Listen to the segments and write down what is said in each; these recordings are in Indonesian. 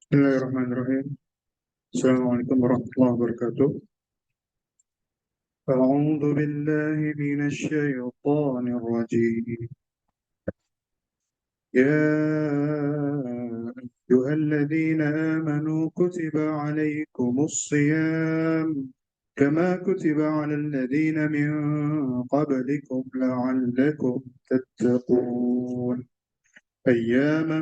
بسم الله الرحمن الرحيم. السلام عليكم ورحمة الله وبركاته. أعوذ بالله من الشيطان الرجيم. يا أيها الذين آمنوا كتب عليكم الصيام كما كتب على الذين من قبلكم لعلكم تتقون أياما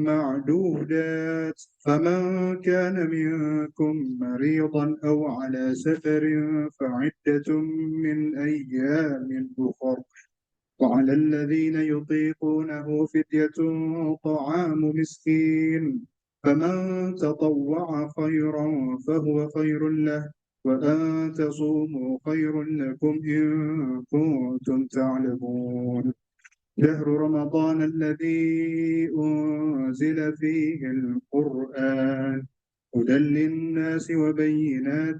معدودات، فمن كان منكم مريضا أو على سفر فعدة من أيام أخر، وعلى الذين يطيقونه فدية طعام مسكين، فمن تطوع خيرا فهو خير له، وأن تصوموا خير لكم إن كنتم تعلمون. شهر رمضان الذي أنزل فيه القرآن هدى للناس وبينات،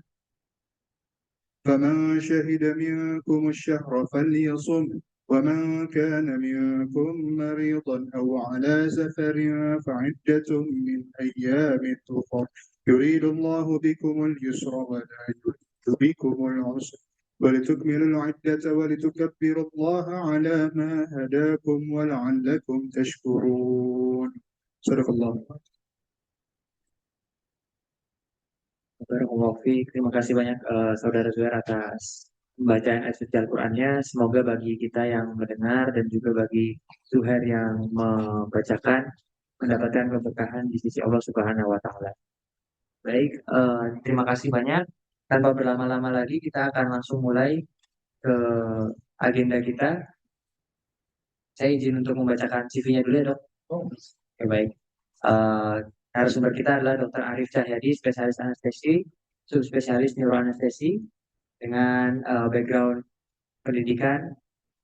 فمن شهد منكم الشهر فليصم، ومن كان منكم مريضا أو على سفر فعدة من أيام أخر، يريد الله بكم اليسر ولا يريد بكم العسر، ولتكملوا العدة ولتكبروا الله على ما هداكم ولعلكم تشكرون. صدق الله. Barakallahu fiik. Terima kasih banyak Saudara Zuhair atas bacaan ayat suci Al-Qur'annya. Semoga bagi kita yang mendengar dan juga bagi Zuhair yang membacakan mendapatkan keberkahan di sisi Allah Subhanahu wa taala. Baik, terima kasih banyak. Tanpa berlama-lama lagi kita akan langsung mulai ke agenda kita. Saya izin untuk membacakan CV-nya dulu ya, Dok. Oh, oke, baik. Eh, Narasumber kita adalah Dr. Arif Cahyadi, spesialis anestesi, subspesialis neuroanestesi, dengan background pendidikan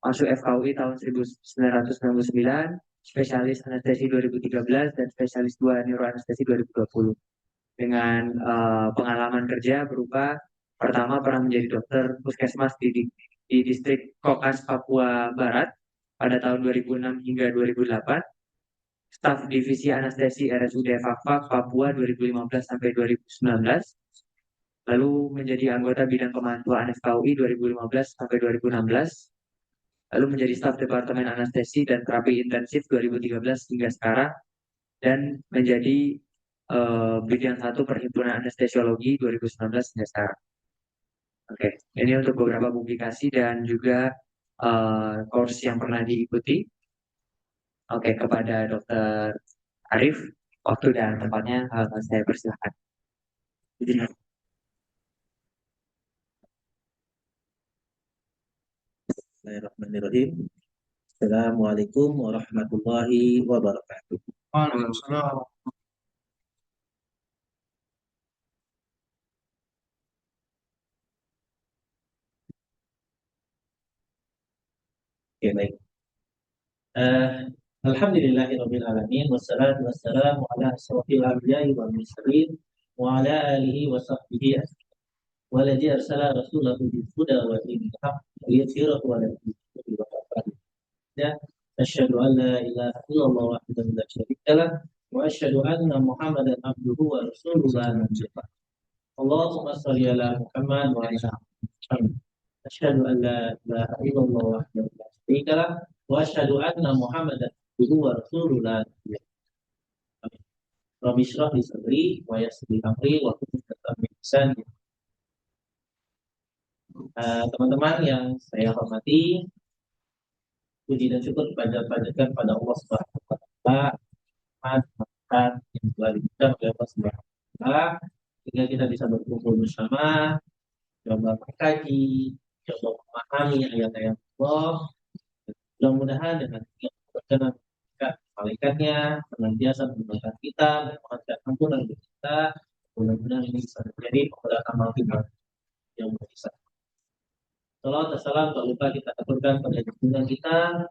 masuk FKUI tahun 1999, spesialis anestesi 2013, dan spesialis 2 neuroanestesi 2020. Dengan pengalaman kerja berupa pertama pernah menjadi dokter puskesmas di distrik Kokas, Papua Barat pada tahun 2006 hingga 2008, staf divisi anestesi RSUD Fakfak Papua 2015 sampai 2019, lalu menjadi anggota bidang pemantauan FKUI 2015 sampai 2016, lalu menjadi staf Departemen Anestesi dan Terapi Intensif 2013 hingga sekarang, dan menjadi bidang satu Perhimpunan Anestesiologi 2019 hingga sekarang. Oke, ini untuk beberapa publikasi dan juga course yang pernah diikuti. Oke, kepada Dokter Arif, waktu dan tempatnya saya persilahkan. Bismillahirrahmanirrahim. Assalamualaikum warahmatullahi wabarakatuh. Waalaikumsalam. Oke, baik. Alhamdulillahirabbil alamin wassalatu wassalamu ala asyrofil anbiya'i wal mursalin wa ala alihi wa sahbihi ajma'in. Waladzi arsala rasulahu bil huda wa dinil haqq liyudhhirahu 'ala ad-dini wa kafa. Ya, asyhadu an la ilaha illallah wahdahu la syarika lah wa asyhadu anna Muhammadan abduhu wa rasuluhu la nabiyya ba'd. Allahumma shalli ala Muhammad wa ala ali Muhammad. Asyhadu an la ilaha illallah wahdahu la syarika lah wa asyhadu anna Muhammadan abduhu wa rasuluhu la nabiyya ba'd. Rabbi shrah li sadri wa yassir li amri wa hlul 'uqdatam min lisani. Teman-teman yang saya hormati, puji dan syukur panjatkan pada Allah Subhanahu wa taala yang telah diberikan oleh Allah Subhanahu wa taala sehingga kita bisa berkumpul bersama, coba mengkaji, coba memahami ayat-ayat Allah. Mudah-mudahan dengan berkenan malaikatnya senantiasa mendoakan kita dan mengajarkan ampunan bagi kita. Mudah-mudahan ini bisa menjadi pemberat amal kita yang berbisa. Salam dan salam tak lupa kita aturkan pada junjungan kita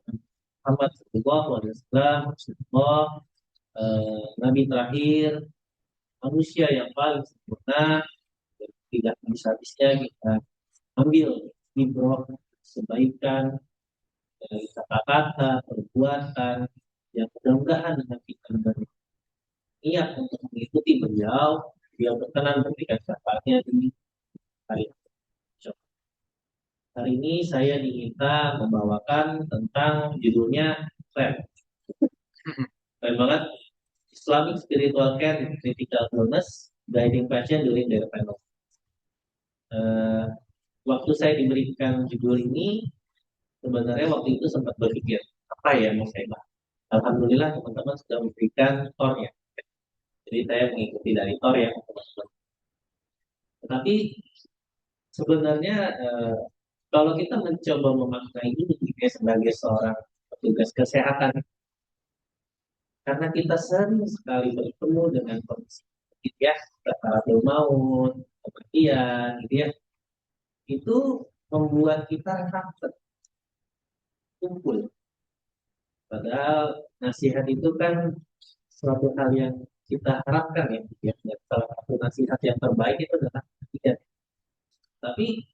Muhammad Sallallahu Alaihi Wasallam, Nabi terakhir, manusia yang paling sempurna. Tidak bisa habisnya kita ambil ibrah kebaikan dari kata-kata, perbuatan yang mudah-mudahan dengan kita niat untuk mengikuti beliau, beliau berkenan memberikan syafaatnya di hari ini. Hari ini saya diminta membawakan tentang judulnya keren, keren banget. Islamic Spiritual Care and Critical Illness, Guiding Patient During Their Panel. Waktu saya diberikan judul ini, sebenarnya waktu itu sempat berpikir, apa ya mau saya bahas? Alhamdulillah teman-teman sudah memberikan tornya. Jadi saya mengikuti dari tor ya, teman-teman. Tetapi sebenarnya kalau kita mencoba memaknai ini sebagai seorang petugas kesehatan, karena kita sering sekali bertemu dengan kondisi gitu ya, sakaratul maut, kematian, gitu ya, itu membuat kita takut kumpul. Padahal nasihat itu kan suatu hal yang kita harapkan ya, gitu ya. Dan salah satu nasihat yang terbaik itu adalah ketiga. Tapi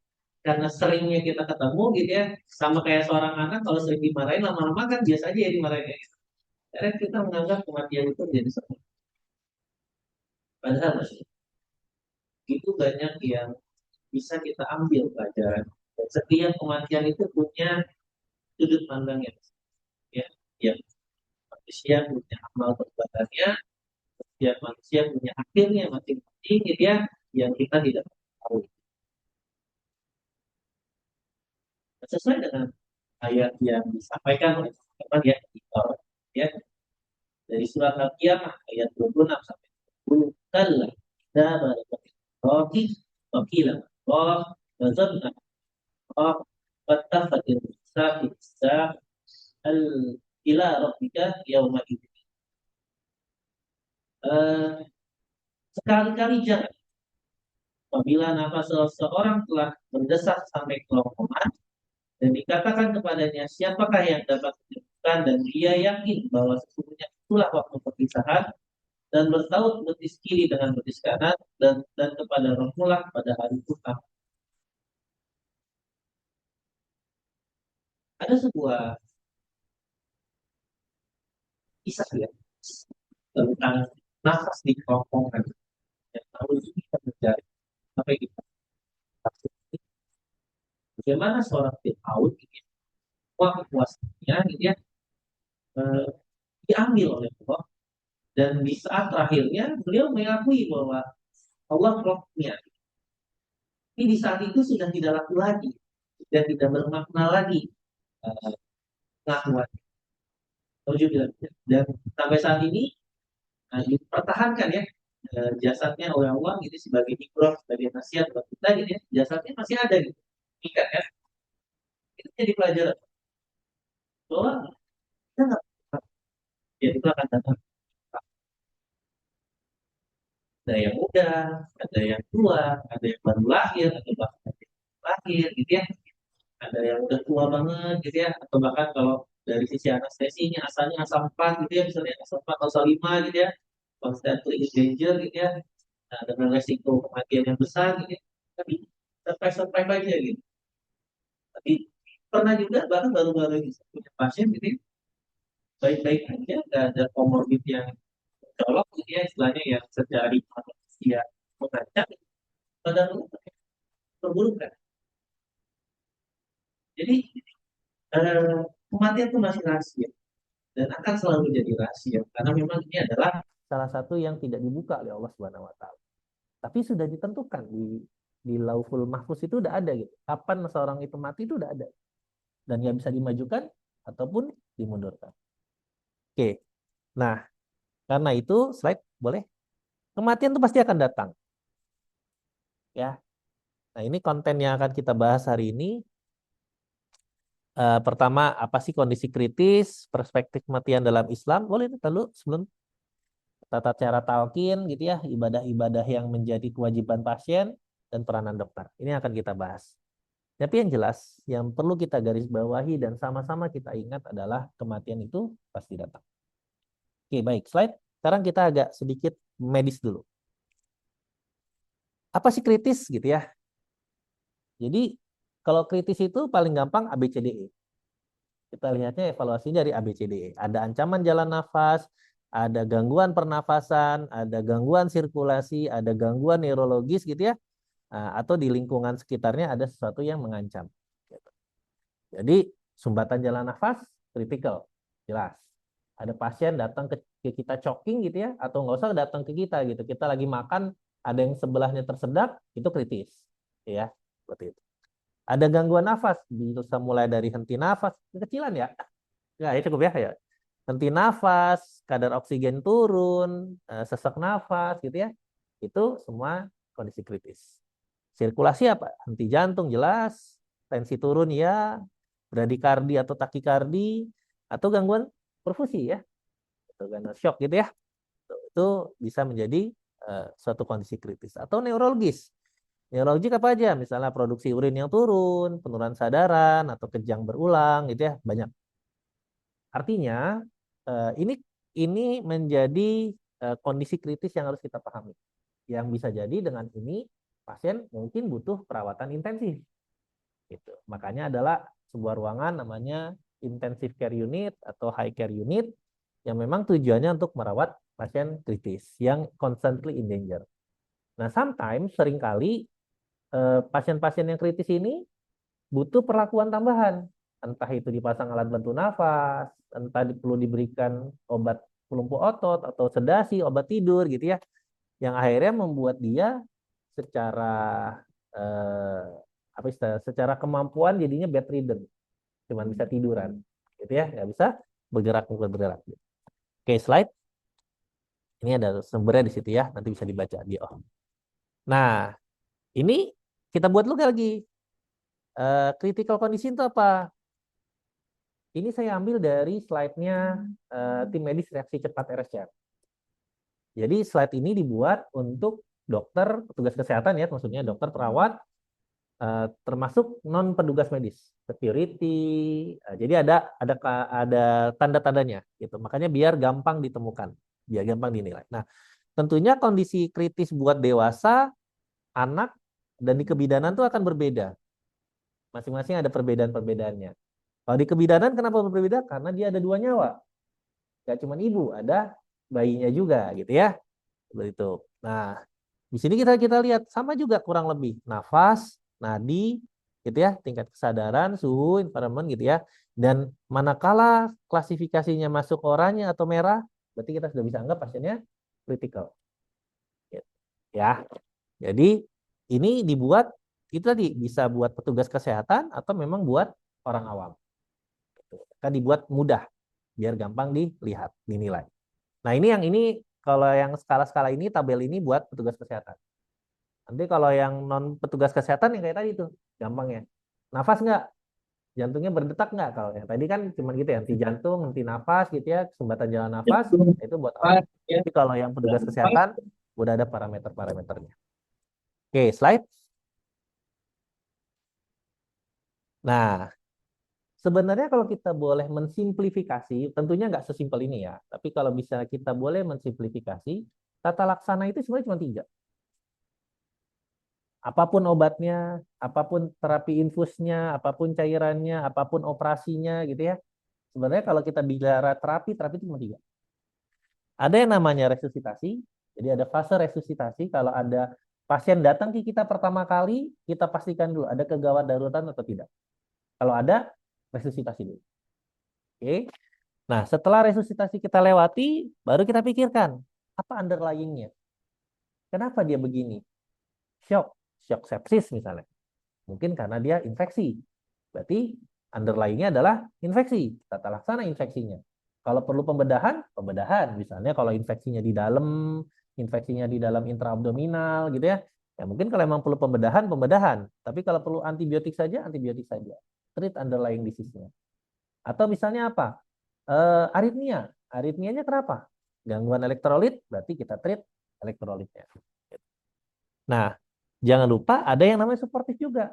karena seringnya kita ketemu gitu ya, sama kayak seorang anak kalau sering dimarahin lama-lama kan biasa aja ya dimarahin ya. Karena kita menganggap kematian itu menjadi sesuatu. Padahal itu banyak yang bisa kita ambil pelajaran. Dan setiap kematian itu punya sudut pandang yang ya, ya manusia punya amal perbuatannya, setiap manusia punya akhirnya masing-masing gitu ya, yang kita tidak tahu. Sesuai dengan ayat yang disampaikan oleh teman ya, ya dari surat Al-Qiyamah ayat 26 sampai 30. Kalla dzaba rohi wa qila roh wa zanna roh wattafatil saqi saq al ila rabbika yauma idzin. Sekali-kali jangan apabila nafas seseorang telah mendesak sampai kerongkongan dan dikatakan kepadanya siapakah yang dapat menyembuhkan, dan dia yakin bahwa sesungguhnya itulah waktu perpisahan, dan bertaut betis kiri dengan betis kanan, dan kepada Rasulullah pada hari itu. Ada sebuah kisah ya tentang nafas di kerongkongan yang tahu kita mencari sampai kita bagaimana seorang Fir'aun gitu ya, semua kekuasaannya gitu ya, eh, diambil oleh Allah, dan di saat terakhirnya beliau mengakui bahwa Allah rohnya. Tapi di saat itu sudah tidak laku lagi, sudah tidak bermakna lagi pengakuan. Dan sampai saat ini dipertahankan ya jasadnya oleh Allah gitu sebagai ibrah, sebagai nasihat buat kita gitu ya. Jasadnya masih ada gitu. Ikat ya. Itu jadi pelajaran bahwa kita nggak ya itu akan datang. Ada yang muda, ada yang tua, ada yang baru lahir, atau bahkan ada yang lahir gitu ya. Ada yang udah tua banget gitu ya, atau bahkan kalau dari sisi anestesinya asalnya asal 4 gitu ya, misalnya asal 4 atau asal 5 gitu ya, constantly in danger gitu ya, nah, dengan resiko kematian yang besar gitu ya. Tapi survive aja gitu. Tapi pernah juga bahkan baru-baru ini saya punya pasien gitu ya, baik-baik aja, nggak ada komorbid yang colok gitu ya, istilahnya yang secara dia mengancam, padahal terburuk kan. Jadi kematian itu masih rahasia dan akan selalu jadi rahasia karena memang ini adalah salah satu yang tidak dibuka oleh Allah Subhanahu wa taala. Tapi sudah ditentukan di Lauhul Mahfuz itu udah ada gitu. Kapan seorang itu mati itu udah ada. Dan yang bisa dimajukan ataupun dimundurkan. Oke. Nah, karena itu slide boleh. Kematian itu pasti akan datang. Ya. Nah, ini konten yang akan kita bahas hari ini. Pertama, apa sih kondisi kritis, perspektif kematian dalam Islam? Boleh dulu sebelum tata cara talqin gitu ya, ibadah-ibadah yang menjadi kewajiban pasien dan peranan dokter. Ini akan kita bahas. Tapi yang jelas, yang perlu kita garis bawahi dan sama-sama kita ingat adalah kematian itu pasti datang. Oke, baik. Slide. Sekarang kita agak sedikit medis dulu. Apa sih kritis gitu ya? Jadi kalau kritis itu paling gampang ABCDE. Kita lihatnya evaluasi dari ABCDE. Ada ancaman jalan nafas, ada gangguan pernafasan, ada gangguan sirkulasi, ada gangguan neurologis gitu ya. Atau di lingkungan sekitarnya ada sesuatu yang mengancam. Gitu. Jadi sumbatan jalan nafas kritikal, jelas. Ada pasien datang ke kita choking gitu ya, atau nggak usah datang ke kita gitu. Kita lagi makan, ada yang sebelahnya tersedak, itu kritis, ya seperti itu. Ada gangguan nafas, bisa mulai dari henti nafas, kekecilan ya. Ya, itu cukup ya. Henti nafas, kadar oksigen turun, sesak nafas gitu ya. Itu semua kondisi kritis. Sirkulasi apa? Henti jantung jelas, tensi turun ya, bradikardi atau takikardi, atau gangguan perfusi ya, atau gangguan shock gitu ya. Itu bisa menjadi suatu kondisi kritis. Atau neurologis. Neurologis apa aja? Misalnya produksi urin yang turun, penurunan sadaran, atau kejang berulang gitu ya, banyak. Artinya ini menjadi kondisi kritis yang harus kita pahami. Yang bisa jadi dengan ini pasien mungkin butuh perawatan intensif. Gitu. Makanya adalah sebuah ruangan namanya intensive care unit atau high care unit yang memang tujuannya untuk merawat pasien kritis yang constantly in danger. Nah, sometimes seringkali pasien-pasien yang kritis ini butuh perlakuan tambahan. Entah itu dipasang alat bantu nafas, entah perlu diberikan obat pelumpuh otot atau sedasi, obat tidur gitu ya. Yang akhirnya membuat dia secara secara kemampuan jadinya bedridden. Cuma bisa tiduran. Gitu ya, nggak bisa bergerak. Oke, slide. Ini ada sumbernya di situ ya, nanti bisa dibaca di Nah, ini kita buat lagi. Critical condition itu apa? Ini saya ambil dari slide-nya tim medis reaksi cepat RSCM. Jadi slide ini dibuat untuk dokter, petugas kesehatan ya, maksudnya dokter, perawat, termasuk non petugas medis, security. Jadi ada tanda-tandanya gitu. Makanya biar gampang ditemukan, biar gampang dinilai. Nah, tentunya kondisi kritis buat dewasa, anak, dan di kebidanan itu akan berbeda. Masing-masing ada perbedaan-perbedaannya. Kalau di kebidanan kenapa berbeda? Karena dia ada 2 nyawa. Gak cuma ibu, ada bayinya juga gitu ya. Seperti itu. Nah, di sini kita lihat sama juga kurang lebih nafas, nadi, gitu ya, tingkat kesadaran, suhu, environment gitu ya. Dan manakala klasifikasinya masuk oranye atau merah, berarti kita sudah bisa anggap pasiennya critical. Gitu. Ya. Jadi ini dibuat itu tadi bisa buat petugas kesehatan atau memang buat orang awam. Kan dibuat mudah biar gampang dilihat, dinilai. Nah, ini kalau yang skala-skala ini tabel ini buat petugas kesehatan. Nanti kalau yang non petugas kesehatan yang kayak tadi itu gampang ya. Nafas nggak? Jantungnya berdetak nggak? Kalau yang tadi kan cuma gitu ya, henti jantung, henti nafas gitu ya, sumbatan jalan nafas, itu buat orang. Tapi kalau yang petugas kesehatan udah ada parameter-parameternya. Oke, slide. Nah, sebenarnya kalau kita boleh mensimplifikasi, tentunya nggak sesimpel ini ya. Tapi kalau bisa kita boleh mensimplifikasi, tata laksana itu sebenarnya cuma 3. Apapun obatnya, apapun terapi infusnya, apapun cairannya, apapun operasinya gitu ya. Sebenarnya kalau kita bicara terapi itu cuma 3. Ada yang namanya resusitasi, jadi ada fase resusitasi. Kalau ada pasien datang ke kita pertama kali, kita pastikan dulu ada kegawat daruratan atau tidak. Kalau ada, resusitasi dulu. Oke. Nah, setelah resusitasi kita lewati, baru kita pikirkan, apa underlying-nya? Kenapa dia begini? Shock sepsis misalnya. Mungkin karena dia infeksi. Berarti underlying-nya adalah infeksi. Tata laksana infeksinya. Kalau perlu pembedahan. Misalnya kalau infeksinya di dalam intraabdominal gitu ya. Ya mungkin kalau memang perlu pembedahan. Tapi kalau perlu antibiotik saja. Treat underlying disease-nya. Atau misalnya apa? Aritmia. Aritmianya kenapa? Gangguan elektrolit, berarti kita treat elektrolitnya. Nah, jangan lupa ada yang namanya suportif juga.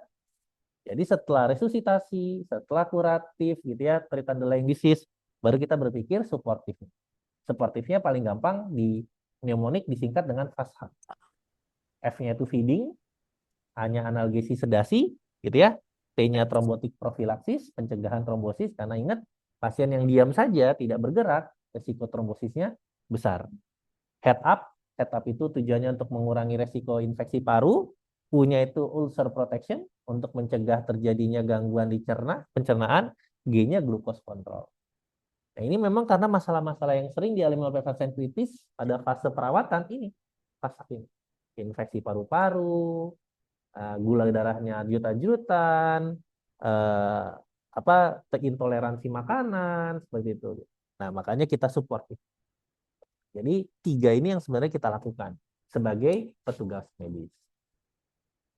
Jadi setelah resusitasi, setelah kuratif gitu ya, treat underlying disease, baru kita berpikir suportifnya. Suportifnya paling gampang di pneumonik disingkat dengan FASH. F-nya itu feeding, A-nya analgesi sedasi, gitu ya. T-nya trombotik profilaksis, pencegahan trombosis, karena ingat pasien yang diam saja tidak bergerak, resiko trombosisnya besar. Head up itu tujuannya untuk mengurangi resiko infeksi paru, punya itu ulcer protection untuk mencegah terjadinya gangguan di pencernaan, G-nya glucose control. Nah, ini memang karena masalah-masalah yang sering dialami oleh pasien kritis pada fase perawatan ini, fase ini. Infeksi paru-paru, gula darahnya ajut-ajutan, intoleransi makanan, seperti itu. Nah, makanya kita support. Jadi 3 ini yang sebenarnya kita lakukan sebagai petugas medis.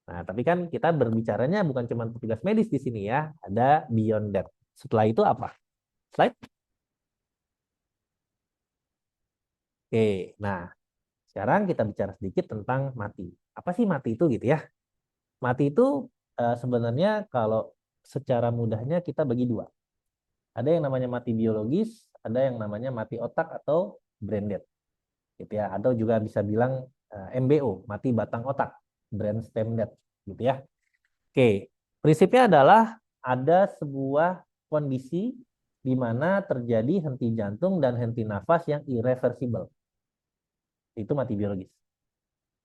Nah, tapi kan kita berbicaranya bukan cuma petugas medis di sini ya, ada beyond that. Setelah itu apa? Slide. Oke, nah sekarang kita bicara sedikit tentang mati. Apa sih mati itu gitu ya? Mati itu sebenarnya kalau secara mudahnya kita bagi 2. Ada yang namanya mati biologis, ada yang namanya mati otak atau brain death. Gitu ya, atau juga bisa bilang MBO, mati batang otak, brainstem death, gitu ya. Oke, prinsipnya adalah ada sebuah kondisi di mana terjadi henti jantung dan henti nafas yang irreversible. Itu mati biologis.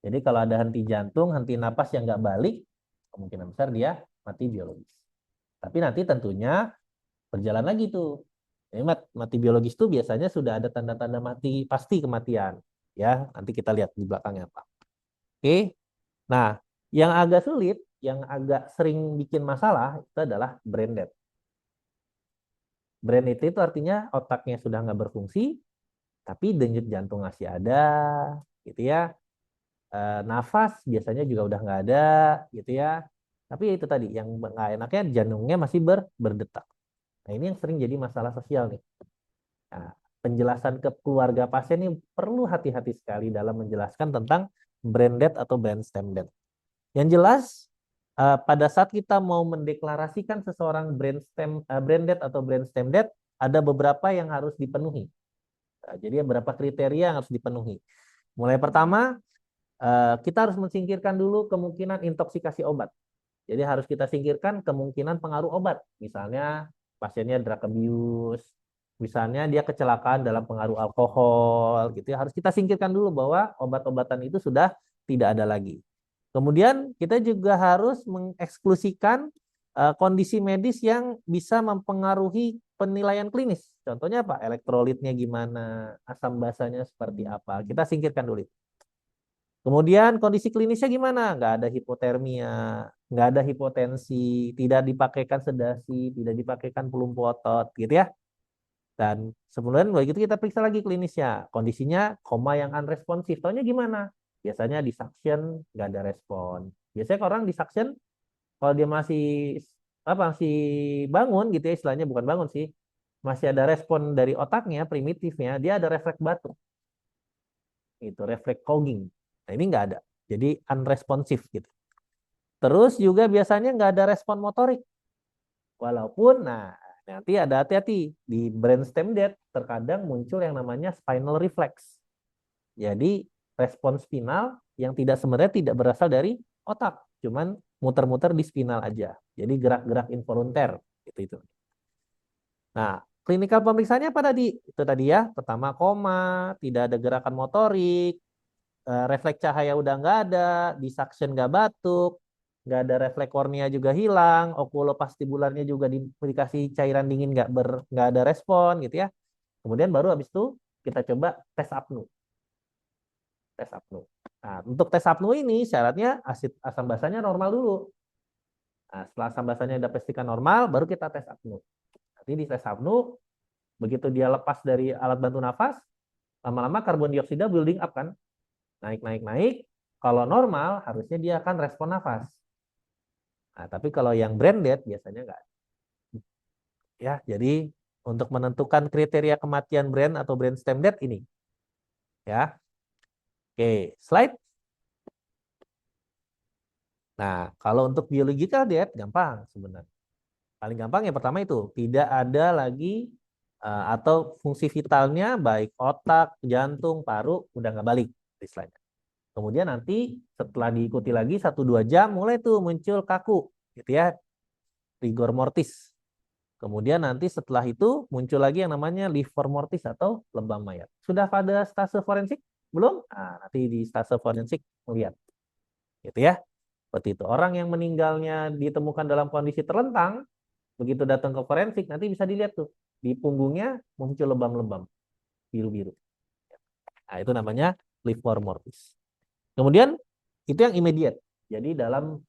Jadi kalau ada henti jantung, henti nafas yang nggak balik, kemungkinan besar dia mati biologis. Tapi nanti tentunya berjalan lagi tuh. Jadi mati biologis itu biasanya sudah ada tanda-tanda mati pasti kematian. Ya, nanti kita lihat di belakangnya apa. Oke. Nah, yang agak sulit, yang agak sering bikin masalah itu adalah brain death. Brain death itu artinya otaknya sudah nggak berfungsi, tapi denyut jantung masih ada, gitu ya. Nafas biasanya juga udah nggak ada, gitu ya. Tapi itu tadi yang nggak enaknya jantungnya masih berdetak. Nah, ini yang sering jadi masalah sosial nih. Nah, penjelasan ke keluarga pasien ini perlu hati-hati sekali dalam menjelaskan tentang brain death atau brainstem death. Yang jelas, pada saat kita mau mendeklarasikan seseorang brain death atau brainstem death, ada beberapa yang harus dipenuhi. Jadi beberapa kriteria yang harus dipenuhi. Mulai pertama, kita harus mensingkirkan dulu kemungkinan intoksikasi obat. Jadi harus kita singkirkan kemungkinan pengaruh obat. Misalnya pasiennya drug abuse, misalnya dia kecelakaan dalam pengaruh alkohol, gitu ya. Harus kita singkirkan dulu bahwa obat-obatan itu sudah tidak ada lagi. Kemudian kita juga harus mengeksklusikan kondisi medis yang bisa mempengaruhi penilaian klinis. Contohnya apa? Elektrolitnya gimana, asam basanya seperti apa. Kita singkirkan dulu. Kemudian kondisi klinisnya gimana? Nggak ada hipotermia, nggak ada hipotensi, tidak dipakaikan sedasi, tidak dipakaikan pelumpuh otot, gitu ya. Dan kemudian begitu kita periksa lagi klinisnya, kondisinya koma yang unresponsif. Taunya gimana? Biasanya di suction nggak ada respon. Biasanya orang di suction kalau dia masih bangun gitu ya, istilahnya bukan bangun sih, masih ada respon dari otaknya primitifnya, dia ada refleks batuk. Itu refleks clogging. Nah, ini nggak ada. Jadi unresponsif gitu. Terus juga biasanya nggak ada respon motorik. Walaupun, nah nanti ada hati-hati. Di brainstem death terkadang muncul yang namanya spinal reflex. Jadi respon spinal yang sebenarnya tidak berasal dari otak. Cuman muter-muter di spinal aja. Jadi gerak-gerak involunter. Itu. Nah, klinikal pemeriksaannya apa tadi? Itu tadi ya. Pertama koma, tidak ada gerakan motorik, refleks cahaya udah nggak ada, disuction nggak batuk, nggak ada refleks kornea juga hilang, okulopastibularnya juga dikasih cairan dingin nggak ada respon gitu ya. Kemudian baru habis itu kita coba tes apnu. Tes apnu. Nah, untuk tes apnu ini syaratnya asam basahnya normal dulu. Nah, setelah asam basahnya dipastikan normal, baru kita tes apnu. Nanti di tes apnu, begitu dia lepas dari alat bantu nafas, lama-lama karbon dioksida building up kan. Naik. Kalau normal, harusnya dia akan respon nafas. Nah, tapi kalau yang brain death biasanya enggak. Ya, jadi untuk menentukan kriteria kematian brain atau brainstem death ini. Ya. Oke, slide. Nah, kalau untuk biological death gampang sebenarnya. Paling gampang yang pertama itu, tidak ada lagi atau fungsi vitalnya baik otak, jantung, paru udah nggak balik istilahnya. Kemudian nanti setelah diikuti lagi 1-2 jam mulai tuh muncul kaku gitu ya. Rigor mortis. Kemudian nanti setelah itu muncul lagi yang namanya livor mortis atau lebam mayat. Sudah pada stase forensik? Belum? Nah, nanti di stase forensik melihat. Gitu ya. Seperti itu. Orang yang meninggalnya ditemukan dalam kondisi terlentang, begitu datang ke forensik, nanti bisa dilihat tuh. Di punggungnya muncul lebam-lebam biru-biru. Nah, itu namanya livor mortis. Kemudian itu yang immediate. Jadi dalam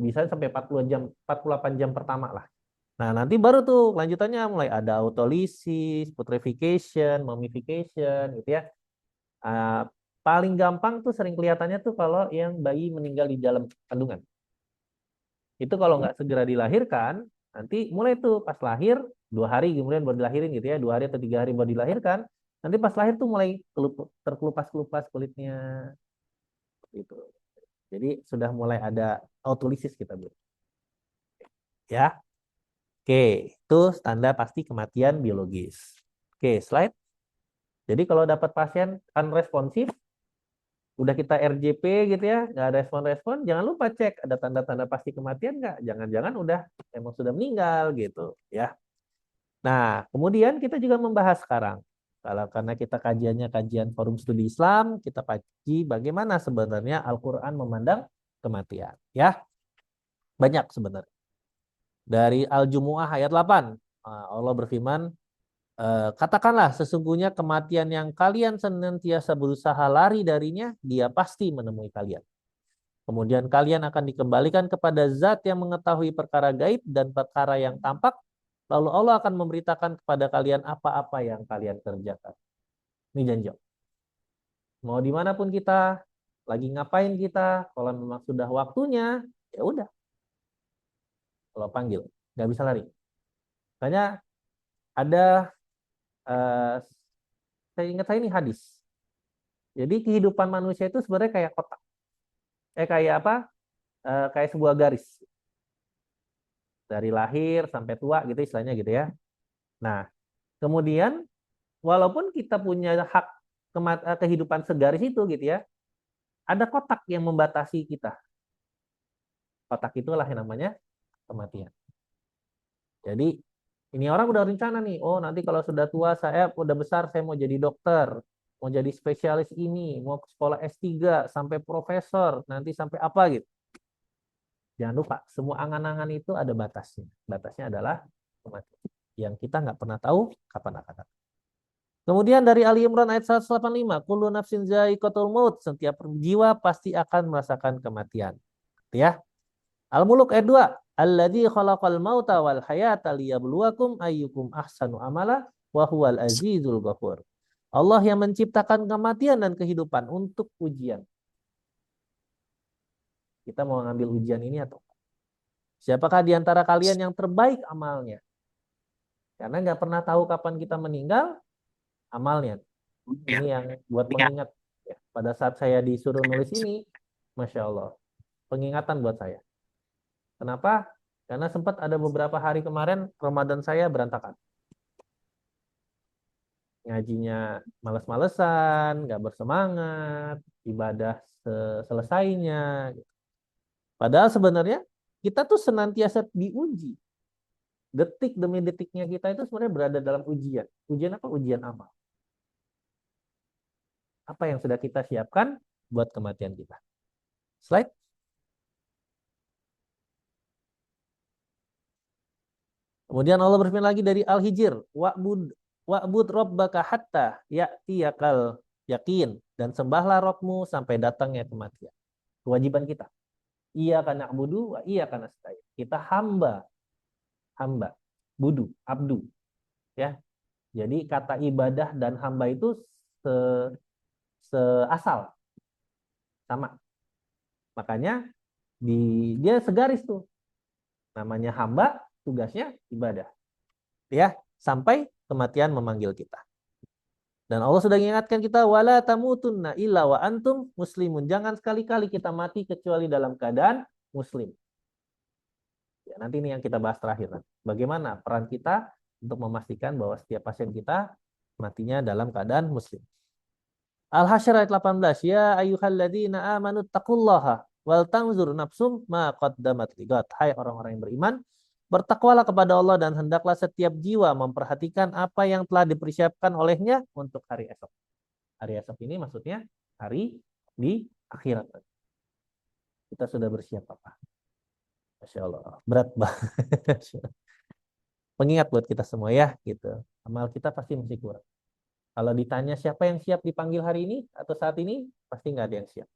bisa sampai 40 jam, 48 jam pertama lah. Nah, nanti baru tuh lanjutannya mulai ada autolisis, putrefaction, mummification gitu ya. Paling gampang tuh sering kelihatannya tuh kalau yang bayi meninggal di dalam kandungan. Itu kalau nggak segera dilahirkan, nanti mulai tuh pas lahir, 2 hari kemudian baru dilahirin gitu ya, 2 hari atau 3 hari baru dilahirkan, nanti pas lahir tuh mulai terkelupas-kelupas kulitnya. Gitu. Jadi sudah mulai ada autolisis kita bilang. Ya. Oke, itu tanda pasti kematian biologis. Oke, slide. Jadi kalau dapat pasien unresponsif, udah kita RJP gitu ya, nggak ada respon-respon, jangan lupa cek ada tanda-tanda pasti kematian nggak. Jangan-jangan udah emang sudah meninggal gitu ya. Nah, kemudian kita juga membahas sekarang. Kalau karena kita kajiannya kajian Forum Studi Islam, kita kaji bagaimana sebenarnya Al-Quran memandang kematian. Ya, banyak sebenarnya. Dari Al-Jumu'ah ayat 8, Allah berfirman, katakanlah sesungguhnya kematian yang kalian senantiasa berusaha lari darinya, dia pasti menemui kalian. Kemudian kalian akan dikembalikan kepada zat yang mengetahui perkara gaib dan perkara yang tampak. Lalu Allah akan memberitakan kepada kalian apa-apa yang kalian kerjakan. Ini janji. Mau dimanapun kita, lagi ngapain kita, kalau memang sudah waktunya, ya udah. Kalau panggil, nggak bisa lari. Makanya ada saya ingat saya ini hadis. Jadi kehidupan manusia itu sebenarnya kayak kotak. Kayak apa? Kayak sebuah garis. Dari lahir sampai tua gitu istilahnya gitu ya. Nah, kemudian walaupun kita punya hak kehidupan segaris itu gitu ya, ada kotak yang membatasi kita. Kotak itulah yang namanya kematian. Jadi ini orang udah rencana nih, oh nanti kalau sudah tua, saya udah besar, saya mau jadi dokter, mau jadi spesialis ini, mau sekolah S3, sampai profesor, nanti sampai apa gitu. Jangan lupa, semua angan-angan itu ada batasnya. Batasnya adalah kematian. Yang kita nggak pernah tahu kapan akan datang. Kemudian dari Ali Imran ayat 185, kullu nafsin za'iqatul maut, setiap jiwa pasti akan merasakan kematian. Ya. Al-Muluk ayat 2, alladzi khalaqal mauta wal hayata liyabluwakum ayyukum ahsanu amala wa huwal azizul ghafur. Allah yang menciptakan kematian dan kehidupan untuk ujian. Kita mau ngambil ujian ini atau enggak? Siapakah di antara kalian yang terbaik amalnya? Karena nggak pernah tahu kapan kita meninggal, amalnya. Ini yang buat pengingat. Ya, pada saat saya disuruh nulis ini, Masya Allah, pengingatan buat saya. Kenapa? Karena sempat ada beberapa hari kemarin Ramadan saya berantakan. Ngajinya males-malesan, nggak bersemangat, ibadah selesainya. Padahal sebenarnya kita tuh senantiasa diuji. Detik demi detiknya kita itu sebenarnya berada dalam ujian. Ujian apa? Ujian amal. Apa yang sudah kita siapkan buat kematian kita. Slide. Kemudian Allah berfirman lagi dari Al-Hijr, wa'bud rabbaka hatta ya'tiyakal yakin, dan sembahlah Rabbmu sampai datangnya kematian. Kewajiban kita. Iyyaka na'budu wa iyyaka nasta'in. Kita hamba, abdu. Ya. Jadi kata ibadah dan hamba itu seasal. Sama. Makanya dia segaris tuh. Namanya hamba, tugasnya ibadah. Ya, sampai kematian memanggil kita. Dan Allah sudah mengingatkan kita, wala tamutunna illa wa antum muslimun. Jangan sekali-kali kita mati kecuali dalam keadaan muslim. Ya, nanti ini yang kita bahas terakhir. Bagaimana peran kita untuk memastikan bahwa setiap pasien kita matinya dalam keadaan muslim. Al-Hasyr ayat 18, ya ayyuhalladzina amanu taqullaha wal tanzur nafsum ma qaddamat ligat. Hai orang-orang yang beriman, Bertakwalah kepada Allah dan hendaklah setiap jiwa memperhatikan apa yang telah dipersiapkan olehnya untuk hari esok. Hari esok ini maksudnya hari di akhirat. Kita sudah bersiap apa? Masya Allah, berat banget. Pengingat buat kita semua ya, gitu. Amal kita pasti masih kurang. Kalau ditanya siapa yang siap dipanggil hari ini atau saat ini, pasti nggak ada yang siap.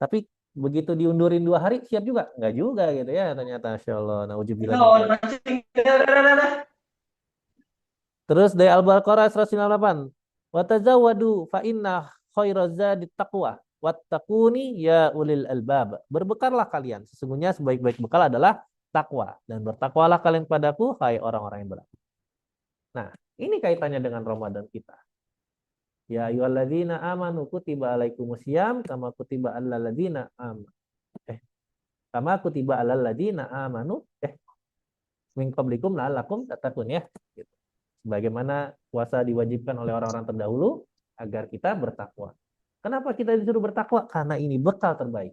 Tapi begitu diundurin 2 hari, siap juga? Nggak juga gitu ya, ternyata. Masya Allah, na'udzubillah. Terus dari Al-Baqarah 198. Watazawwadu fa inna khairaz zadi taqwa wattaquni ya ulil albab. Berbekallah kalian, sesungguhnya sebaik-baik bekal adalah takwa, dan bertakwalah kalian padaku hai orang-orang yang berakal. Nah, ini kaitannya dengan Ramadan kita. Ya ayyuhalladzina amanu kutiba alaikumusiyam kama kutiba alal ladzina amanu. Kama kutiba alal ladzina amanu min qablikum la'allakum tattaqun ya. Gitu. Bagaimana puasa diwajibkan oleh orang-orang terdahulu agar kita bertakwa. Kenapa kita disuruh bertakwa? Karena ini bekal terbaik.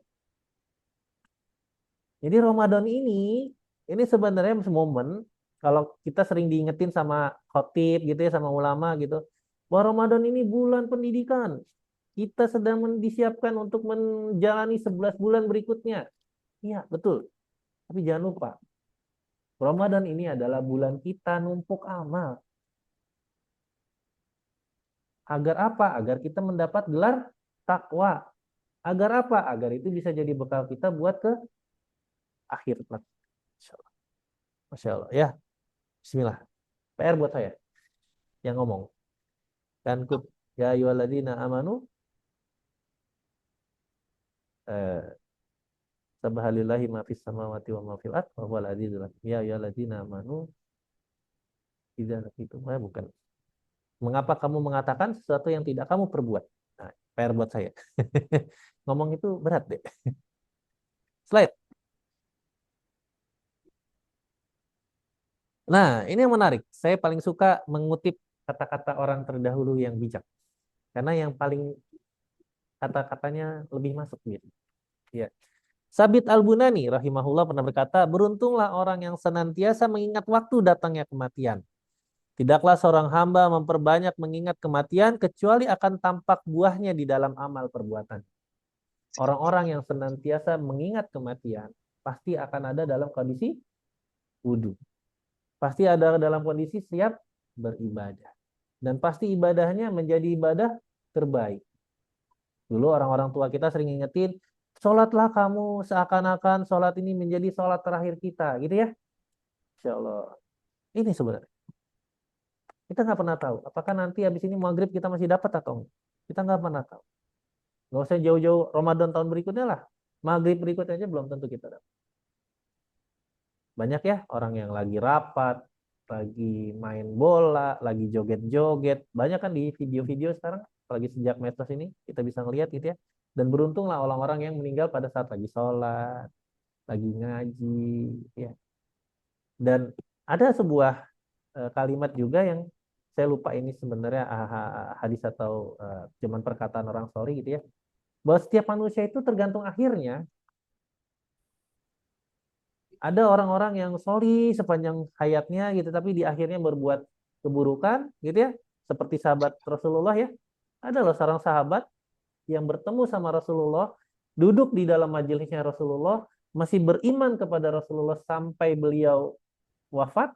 Jadi Ramadan ini sebenarnya momen kalau kita sering diingetin sama khotib gitu ya, sama ulama gitu, bahwa Ramadan ini bulan pendidikan. Kita sedang disiapkan untuk menjalani 11 bulan berikutnya. Iya, betul. Tapi jangan lupa, Ramadan ini adalah bulan kita numpuk amal. Agar apa? Agar kita mendapat gelar takwa. Agar apa? Agar itu bisa jadi bekal kita buat ke akhir. Masya Allah. Masya Allah. Ya, bismillah. PR buat saya yang ngomong. Dan ya ayyuhalladzina amanu sabahalillahi ma fis samawati wa ma fil ardh wa huwal azizul hakim. Ya ayyuhalladzina amanu idza laqitum bukan. Mengapa kamu mengatakan sesuatu yang tidak kamu perbuat? Nah, PR buat saya. Ngomong itu berat deh. Slide. Nah, ini yang menarik. Saya paling suka mengutip kata-kata orang terdahulu yang bijak. Karena yang paling kata-katanya lebih masuk gitu. Ya. Sabit Al-Bunani rahimahullah pernah berkata, beruntunglah orang yang senantiasa mengingat waktu datangnya kematian. Tidaklah seorang hamba memperbanyak mengingat kematian kecuali akan tampak buahnya di dalam amal perbuatan. Orang-orang yang senantiasa mengingat kematian pasti akan ada dalam kondisi wudhu. Pasti ada dalam kondisi siap beribadah. Dan pasti ibadahnya menjadi ibadah terbaik. Dulu orang-orang tua kita sering ingetin, sholatlah kamu seakan-akan sholat ini menjadi sholat terakhir kita. Gitu ya. Insya Allah. Ini sebenarnya. Kita nggak pernah tahu. Apakah nanti habis ini maghrib kita masih dapat atau enggak. Kita nggak pernah tahu. Nggak usah jauh-jauh Ramadan tahun berikutnya lah. Maghrib berikutnya aja belum tentu kita dapat. Banyak ya orang yang lagi rapat, lagi main bola, lagi joget-joget. Banyak kan di video-video sekarang, apalagi sejak medsos ini, kita bisa ngelihat gitu ya. Dan beruntunglah orang-orang yang meninggal pada saat lagi sholat, lagi ngaji. Ya. Dan ada sebuah kalimat juga yang saya lupa ini sebenarnya hadis atau cuman perkataan orang sorry gitu ya. Bahwa setiap manusia itu tergantung akhirnya. Ada orang-orang yang sorry sepanjang hayatnya gitu, tapi di akhirnya berbuat keburukan gitu ya. Seperti sahabat Rasulullah ya. Ada loh seorang sahabat yang bertemu sama Rasulullah, duduk di dalam majelisnya Rasulullah, masih beriman kepada Rasulullah sampai beliau wafat,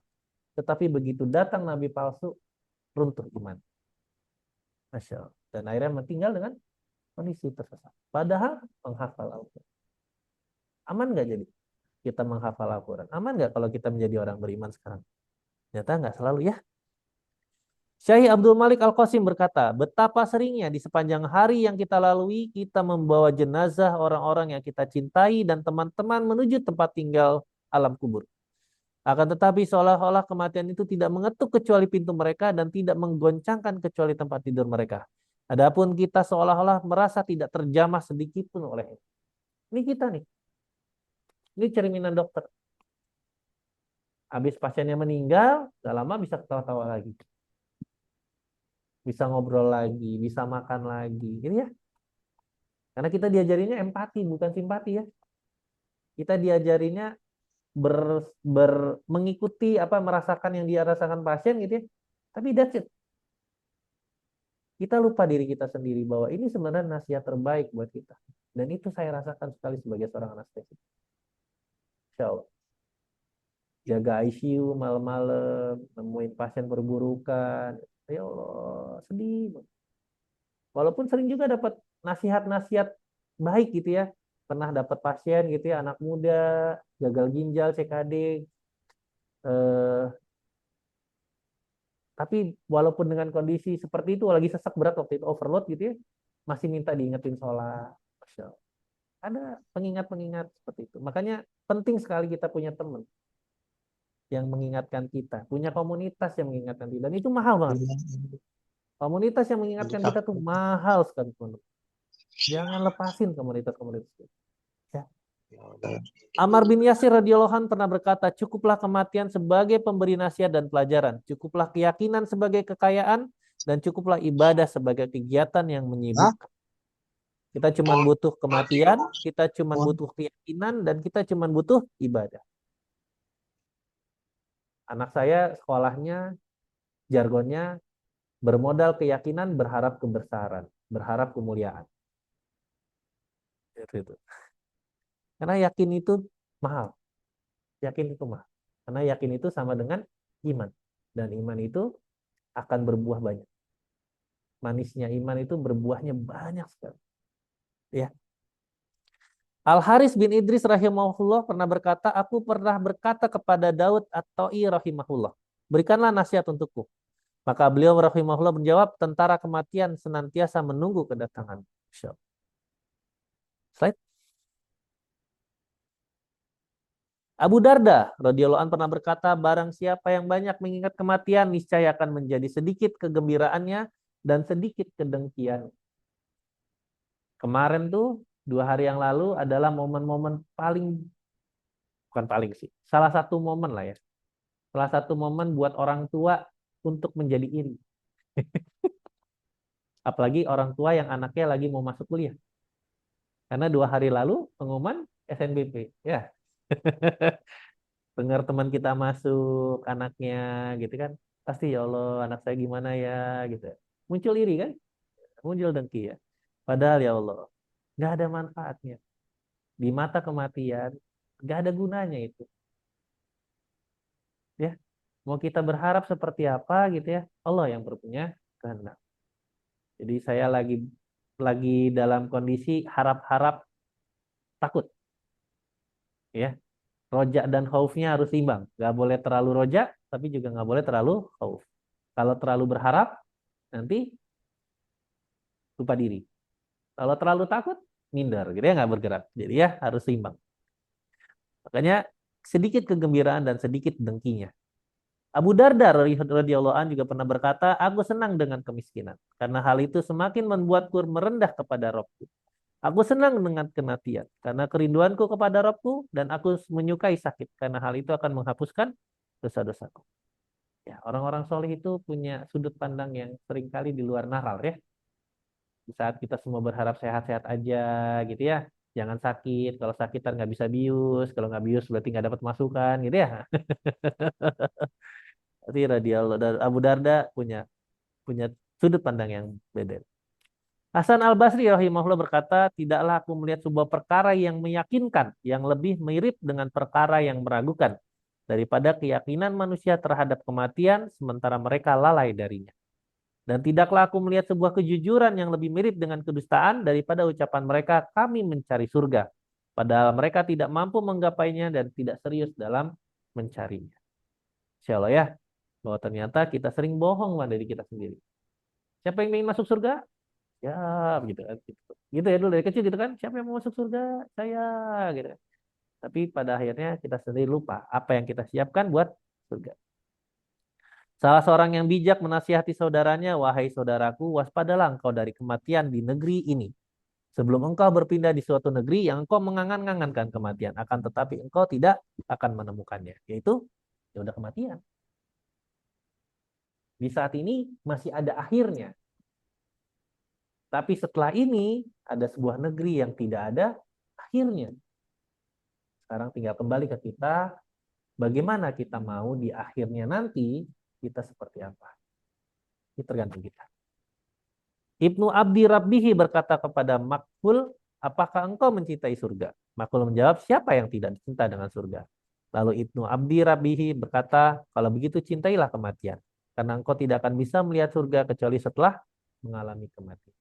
tetapi begitu datang Nabi palsu, runtuh iman. Masya Allah. Dan akhirnya tinggal dengan kondisi tersesat. Padahal menghafal Al-Quran. Aman nggak jadi kita menghafal Al-Quran? Aman nggak kalau kita menjadi orang beriman sekarang? Ternyata nggak selalu ya. Syekh Abdul Malik Al-Qasim berkata, betapa seringnya di sepanjang hari yang kita lalui, kita membawa jenazah orang-orang yang kita cintai dan teman-teman menuju tempat tinggal alam kubur. Akan tetapi seolah-olah kematian itu tidak mengetuk kecuali pintu mereka dan tidak menggoncangkan kecuali tempat tidur mereka. Adapun kita seolah-olah merasa tidak terjamah sedikit pun oleh itu. Ini kita nih. Ini cerminan dokter. Habis pasiennya meninggal, gak lama bisa ketawa-tawa lagi. Bisa ngobrol lagi, bisa makan lagi. Gitu ya. Karena kita diajarinnya empati, bukan simpati ya. Kita diajarinnya mengikuti apa merasakan yang dia rasakan pasien gitu ya. Tapi that's it. Kita lupa diri kita sendiri bahwa ini sebenarnya nasihat terbaik buat kita. Dan itu saya rasakan sekali sebagai seorang anestesi. Insya Allah. Jaga ICU malam-malam, nemuin pasien perburukan. Ya Allah, sedih. Walaupun sering juga dapat nasihat-nasihat baik gitu ya. Pernah dapat pasien gitu ya, anak muda, gagal ginjal, CKD. Tapi walaupun dengan kondisi seperti itu, lagi sesak berat waktu itu, overload gitu ya, masih minta diingetin sholat. Masya Allah. Ada pengingat-pengingat seperti itu. Makanya penting sekali kita punya teman yang mengingatkan kita, punya komunitas yang mengingatkan kita, dan itu mahal banget. Komunitas yang mengingatkan kita tuh mahal sekali. Jangan lepasin komunitas-komunitas itu. Ya. Ammar bin Yasir radhiyallahu anhu pernah berkata, cukuplah kematian sebagai pemberi nasihat dan pelajaran, cukuplah keyakinan sebagai kekayaan, dan cukuplah ibadah sebagai kegiatan yang menyibukkan. Kita cuma butuh kematian, kita cuma butuh keyakinan, dan kita cuma butuh ibadah. Anak saya sekolahnya, jargonnya, bermodal keyakinan, berharap kebesaran, berharap kemuliaan. Itu. Karena yakin itu mahal. Yakin itu mahal. Karena yakin itu sama dengan iman. Dan iman itu akan berbuah banyak. Manisnya iman itu berbuahnya banyak sekali. Ya. Al-Haris bin Idris rahimahullah pernah berkata, aku pernah berkata kepada Daud at-Ta'i rahimahullah, berikanlah nasihat untukku. Maka beliau rahimahullah menjawab, tentara kematian senantiasa menunggu kedatangan. Slide. Abu Darda radhiyallahu anhu pernah berkata, barang siapa yang banyak mengingat kematian, niscaya akan menjadi sedikit kegembiraannya dan sedikit kedengkian. Kemarin tuh 2 hari yang lalu adalah momen-momen bukan paling sih, salah satu momen lah ya. Salah satu momen buat orang tua untuk menjadi iri. Apalagi orang tua yang anaknya lagi mau masuk kuliah. Karena 2 hari lalu pengumuman SNBP. Ya. Dengar teman kita masuk, anaknya gitu kan. Pasti ya Allah, anak saya gimana ya gitu. Muncul iri kan? Muncul dengki ya. Padahal ya Allah, nggak ada manfaatnya. Di mata kematian, nggak ada gunanya itu. Ya, mau kita berharap seperti apa gitu ya, Allah yang berpunya kehendak. Jadi saya lagi dalam kondisi harap-harap takut. Ya, roja dan khaufnya harus imbang. Nggak boleh terlalu roja, tapi juga nggak boleh terlalu khauf. Kalau terlalu berharap, nanti lupa diri. Kalau terlalu takut, minder, gitu ya, nggak bergerak. Jadi ya harus seimbang. Makanya sedikit kegembiraan dan sedikit dengkinya. Abu Darda radhiyallahu anhu juga pernah berkata, aku senang dengan kemiskinan, karena hal itu semakin membuatku merendah kepada Rabbku. Aku senang dengan kematian, karena kerinduanku kepada Rabbku, dan aku menyukai sakit, karena hal itu akan menghapuskan dosa-dosaku. Ya, orang-orang soleh itu punya sudut pandang yang seringkali di luar naral ya. Di saat kita semua berharap sehat-sehat aja gitu ya. Jangan sakit, kalau sakitan nggak bisa bius, kalau nggak bius berarti nggak dapat masukan gitu ya. Tapi radhiyallahu dari Abu Darda punya sudut pandang yang beda. Hasan Al-Basri rahimahullah berkata, tidaklah aku melihat sebuah perkara yang meyakinkan, yang lebih mirip dengan perkara yang meragukan, daripada keyakinan manusia terhadap kematian, sementara mereka lalai darinya. Dan tidaklah aku melihat sebuah kejujuran yang lebih mirip dengan kedustaan daripada ucapan mereka, kami mencari surga. Padahal mereka tidak mampu menggapainya dan tidak serius dalam mencarinya. Insya Allah ya, bahwa ternyata kita sering bohong dari kita sendiri. Siapa yang ingin masuk surga? Ya, gitu kan. Gitu ya dulu dari kecil gitu kan. Siapa yang mau masuk surga? Saya, gitu. Tapi pada akhirnya kita sendiri lupa apa yang kita siapkan buat surga. Salah seorang yang bijak menasihati saudaranya, wahai saudaraku, waspadalah engkau dari kematian di negeri ini. Sebelum engkau berpindah di suatu negeri yang engkau mengangan-angankan kematian, akan tetapi engkau tidak akan menemukannya, yaitu ya udah kematian. Di saat ini masih ada akhirnya. Tapi setelah ini ada sebuah negeri yang tidak ada akhirnya. Sekarang tinggal kembali ke kita, Bagaimana kita mau di akhirnya nanti kita seperti apa? Ini tergantung kita. Ibnu Abdi Rabbihi berkata kepada Makhul, apakah engkau mencintai surga? Makhul menjawab, siapa yang tidak cinta dengan surga? Lalu Ibnu Abdi Rabbihi berkata, kalau begitu cintailah kematian. Karena engkau tidak akan bisa melihat surga kecuali setelah mengalami kematian.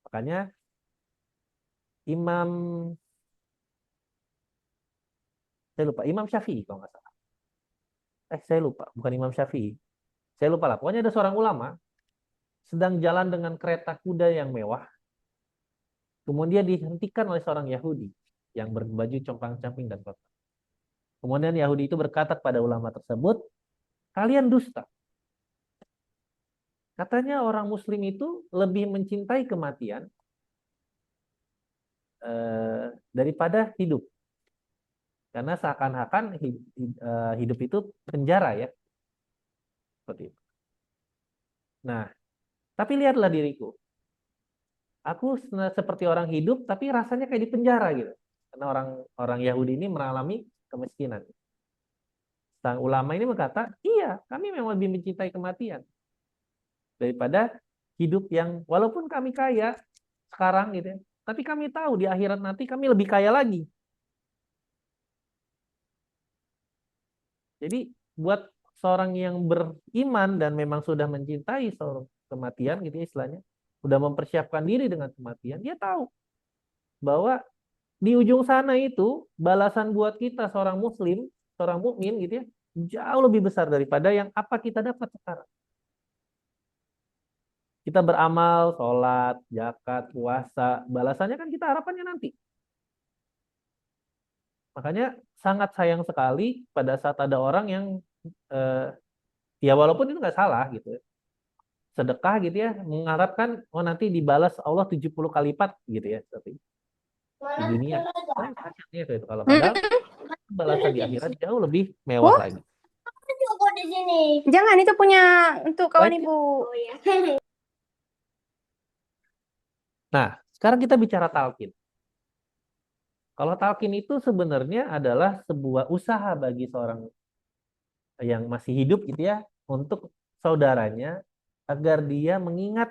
Makanya Imam Syafi'i kalau nggak salah. Saya lupa, bukan Imam Syafi'i. Saya lupa lah. Pokoknya ada seorang ulama sedang jalan dengan kereta kuda yang mewah. Kemudian dihentikan oleh seorang Yahudi yang berbaju compang-camping dan kotor. Kemudian Yahudi itu berkata kepada ulama tersebut, kalian dusta. Katanya orang Muslim itu lebih mencintai kematian daripada hidup. Karena seakan-akan hidup itu penjara ya. Seperti itu. Nah, tapi lihatlah diriku. Aku seperti orang hidup, tapi rasanya kayak di penjara gitu. Karena orang Yahudi ini mengalami kemiskinan. Sang ulama ini berkata, iya, kami memang lebih mencintai kematian daripada hidup yang walaupun kami kaya sekarang gitu ya, tapi kami tahu di akhirat nanti kami lebih kaya lagi. Jadi buat seorang yang beriman dan memang sudah mencintai seorang kematian gitu ya istilahnya, sudah mempersiapkan diri dengan kematian, dia tahu bahwa di ujung sana itu balasan buat kita seorang muslim, seorang mukmin gitu ya, jauh lebih besar daripada yang apa kita dapat sekarang. Kita beramal, sholat, zakat, puasa, balasannya kan kita harapannya nanti. Makanya sangat sayang sekali pada saat ada orang yang ya walaupun itu nggak salah gitu ya, sedekah gitu ya, mengharapkan oh nanti dibalas Allah 70 kali lipat gitu ya, tapi di dunia. Kasihannya itu kalau padahal balasan di akhirat jauh lebih mewah lagi. Jangan, itu punya untuk kawan Baik. ibu. Nah, sekarang kita bicara talqin. Kalau talqin itu sebenarnya adalah sebuah usaha bagi seorang yang masih hidup gitu ya, untuk saudaranya agar dia mengingat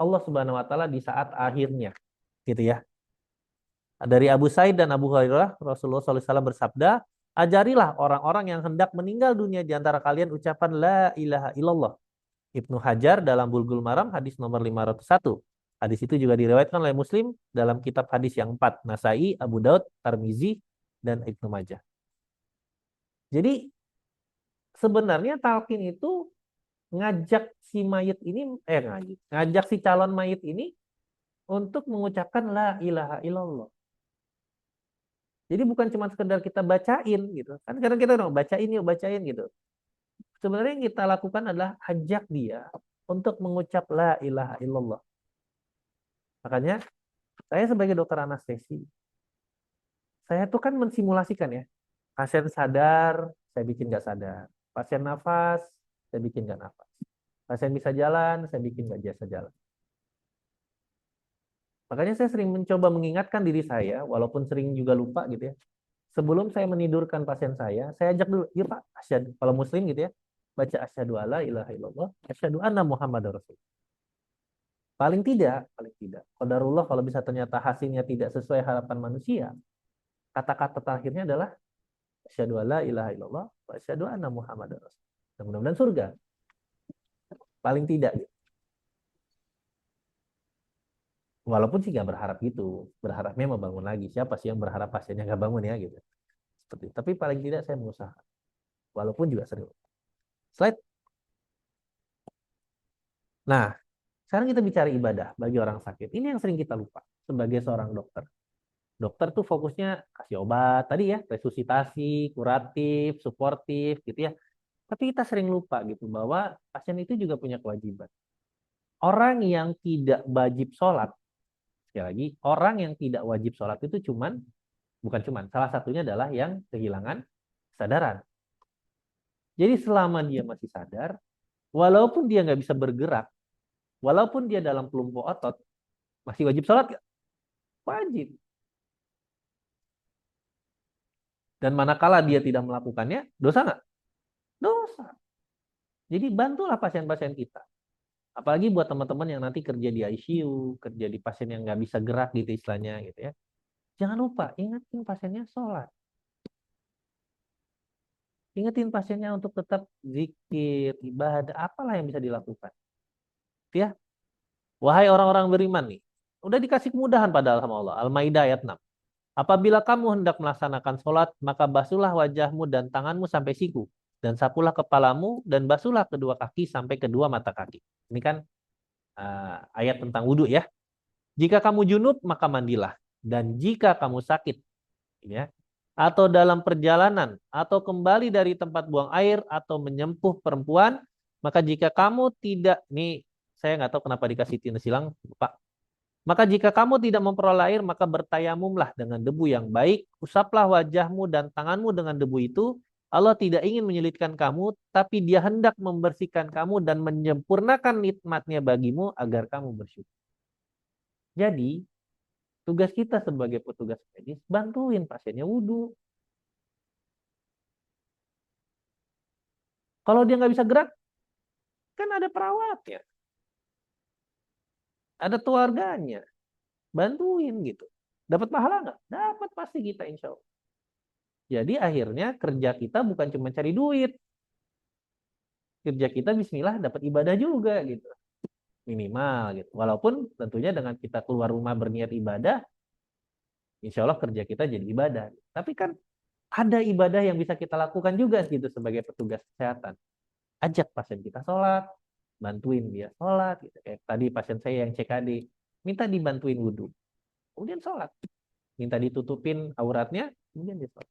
Allah Subhanahu wa taala di saat akhirnya. Gitu ya. Dari Abu Sa'id dan Abu Hurairah, Rasulullah SAW bersabda, ajarilah orang-orang yang hendak meninggal dunia di antara kalian ucapan la ilaha illallah. Ibnu Hajar dalam Bulughul Maram hadis nomor 501. Hadis itu juga diriwayatkan oleh Muslim dalam kitab hadis yang 4, Nasai, Abu Daud, Tirmizi, dan Ibnu Majah. Jadi sebenarnya talqin itu ngajak si mayit ini, ngajak si calon mayit ini untuk mengucapkan la ilaha illallah. Jadi bukan cuma sekedar kita bacain gitu. Kan kadang kita bacain yuk, bacain gitu. Sebenarnya yang kita lakukan adalah ajak dia untuk mengucap la ilaha illallah. Makanya saya sebagai dokter anestesi, saya tuh kan mensimulasikan ya. Pasien sadar, saya bikin nggak sadar. Pasien nafas, saya bikin nggak nafas. Pasien bisa jalan, saya bikin nggak biasa jalan. Makanya saya sering mencoba mengingatkan diri saya, walaupun sering juga lupa gitu ya. Sebelum saya menidurkan pasien saya ajak dulu, yuk Pak, asyhadu, kalau muslim gitu ya, baca asyhadu alla ilaha illallah, asyhadu anna muhammadar rasul. Paling tidak, qadarullah kalau bisa ternyata hasilnya tidak sesuai harapan manusia, kata-kata terakhirnya adalah asyhadu alla ilaha illallah, wa asyhadu anna muhammadar rasul. Dan mudah-mudahan surga. Paling tidak gitu. Walaupun sih nggak berharap gitu, berharapnya mau bangun lagi. Siapa sih yang berharap pasiennya nggak bangun ya gitu. Seperti itu. Tapi paling tidak saya berusaha. Walaupun juga sering. Slide. Nah, sekarang kita bicara ibadah bagi orang sakit. Ini yang sering kita lupa sebagai seorang dokter. Dokter tuh fokusnya kasih obat tadi ya, resusitasi, kuratif, suportif gitu ya. Tapi kita sering lupa gitu bahwa pasien itu juga punya kewajiban. Orang yang tidak wajib sholat, sekali lagi, orang yang tidak wajib sholat itu salah satunya adalah yang kehilangan kesadaran. Jadi selama dia masih sadar, walaupun dia nggak bisa bergerak, walaupun dia dalam pelumpuh otot, masih wajib sholat nggak? Wajib. Dan manakala dia tidak melakukannya, dosa nggak? Dosa. Jadi bantulah pasien-pasien kita. Apalagi buat teman-teman yang nanti kerja di ICU, kerja di pasien yang nggak bisa gerak gitu istilahnya gitu ya. Jangan lupa, ingatin pasiennya sholat. Ingetin pasiennya untuk tetap zikir, ibadah, apalah yang bisa dilakukan. Ya, wahai orang-orang beriman nih, udah dikasih kemudahan padahal sama Allah. Al-Maidah ayat 6. Apabila kamu hendak melaksanakan sholat, maka basuhlah wajahmu dan tanganmu sampai siku. Dan sapulah kepalamu dan basuhlah kedua kaki sampai kedua mata kaki. Ini kan ayat tentang wudhu ya. Jika kamu junub, maka mandilah. Dan jika kamu sakit, ya, atau dalam perjalanan, atau kembali dari tempat buang air, atau menyempuh perempuan, maka jika kamu tidak, nih saya nggak tahu kenapa dikasih tinta silang, Pak. Maka jika kamu tidak memperoleh air, maka bertayamumlah dengan debu yang baik, usaplah wajahmu dan tanganmu dengan debu itu. Allah tidak ingin menyulitkan kamu, tapi Dia hendak membersihkan kamu dan menyempurnakan nikmat-Nya bagimu agar kamu bersyukur. Jadi, tugas kita sebagai petugas medis, bantuin pasiennya wudhu. Kalau dia nggak bisa gerak, kan ada perawatnya. Ada keluarganya. Bantuin gitu. Dapat pahala nggak? Dapat pasti kita insya Allah. Jadi akhirnya kerja kita bukan cuma cari duit. Kerja kita bismillah dapat ibadah juga gitu. Minimal gitu. Walaupun tentunya dengan kita keluar rumah berniat ibadah, insya Allah kerja kita jadi ibadah. Tapi kan ada ibadah yang bisa kita lakukan juga gitu sebagai petugas kesehatan. Ajak pasien kita sholat, bantuin dia sholat. Gitu. Kayak tadi pasien saya yang CKD, minta dibantuin wudhu. Kemudian sholat. Minta ditutupin auratnya, kemudian dia sholat.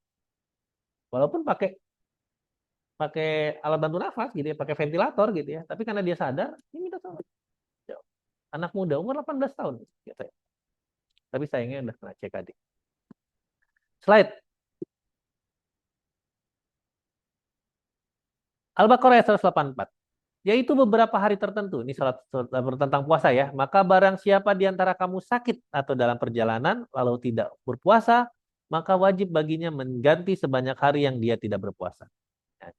Walaupun pakai alat bantu nafas gitu ya, pakai ventilator gitu ya. Tapi karena dia sadar, ini minta sholat. Anak muda, umur 18 tahun. Ya, saya. Tapi sayangnya udah kena CKD. Slide. Al-Baqarah ayat 184. Yaitu beberapa hari tertentu. Ini salat tentang puasa ya. Maka barang siapa di antara kamu sakit atau dalam perjalanan, lalu tidak berpuasa, maka wajib baginya mengganti sebanyak hari yang dia tidak berpuasa. Nah,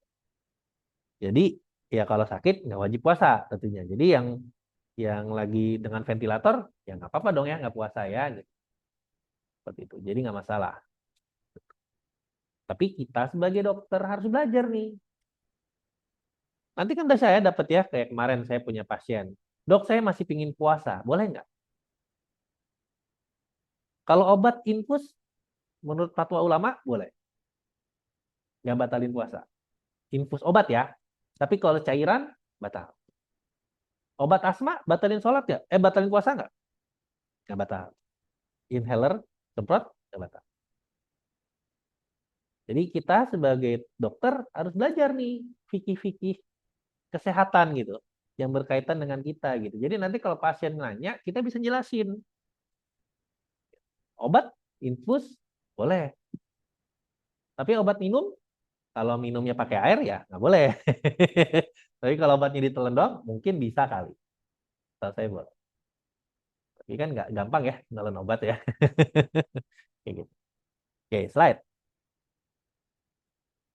jadi ya kalau sakit nggak wajib puasa tentunya. Jadi yang lagi dengan ventilator ya nggak apa-apa dong ya nggak puasa ya. Gitu. Seperti itu. Jadi nggak masalah. Tapi kita sebagai dokter harus belajar nih. Nanti kan udah saya dapat ya, kayak kemarin saya punya pasien. Dok, saya masih pingin puasa, boleh nggak? Kalau obat infus, menurut fatwa ulama, boleh. Nggak batalin puasa. Infus obat ya. Tapi kalau cairan, batal. Obat asma, batalin sholat nggak? Batalin puasa nggak? Nggak batal. Inhaler, semprot, nggak batal. Jadi kita sebagai dokter harus belajar nih, fikih-fikih kesehatan gitu yang berkaitan dengan kita gitu. Jadi nanti kalau pasien nanya, kita bisa jelasin. Obat infus boleh. Tapi obat minum kalau minumnya pakai air ya nggak boleh. Tapi kalau obatnya ditelan doang mungkin bisa kali. Kalau saya boleh. Tapi kan nggak gampang ya nelen obat ya. Kayak gitu. Oke, slide.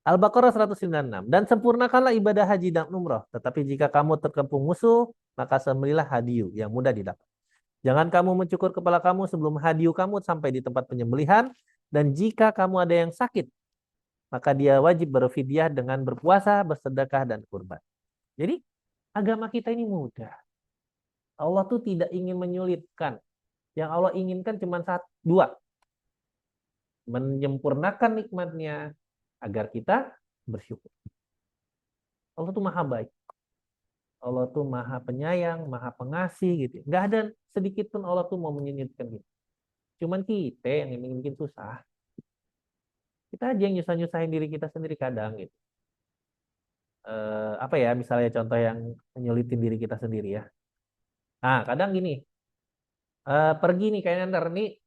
Al-Baqarah 196. Dan sempurnakanlah ibadah haji dan umroh. Tetapi jika kamu terkepung musuh, maka sembelilah hadiyu yang mudah didapat. Jangan kamu mencukur kepala kamu sebelum hadiyu kamu sampai di tempat penyembelihan. Dan jika kamu ada yang sakit, maka dia wajib berfidyah dengan berpuasa, bersedekah, dan kurban. Jadi agama kita ini mudah. Allah tuh tidak ingin menyulitkan. Yang Allah inginkan cuma dua. Menyempurnakan nikmatnya agar kita bersyukur. Allah tuh maha baik. Allah tuh maha penyayang, maha pengasih gitu. Nggak ada sedikit pun Allah tuh mau menyulitkan kita. Cuman kita yang bikin susah. Kita aja yang nyusah-nyusahin diri kita sendiri kadang gitu. Apa ya misalnya contoh yang menyulitin diri kita sendiri ya. Nah kadang gini, pergi nih kayaknya ntar nih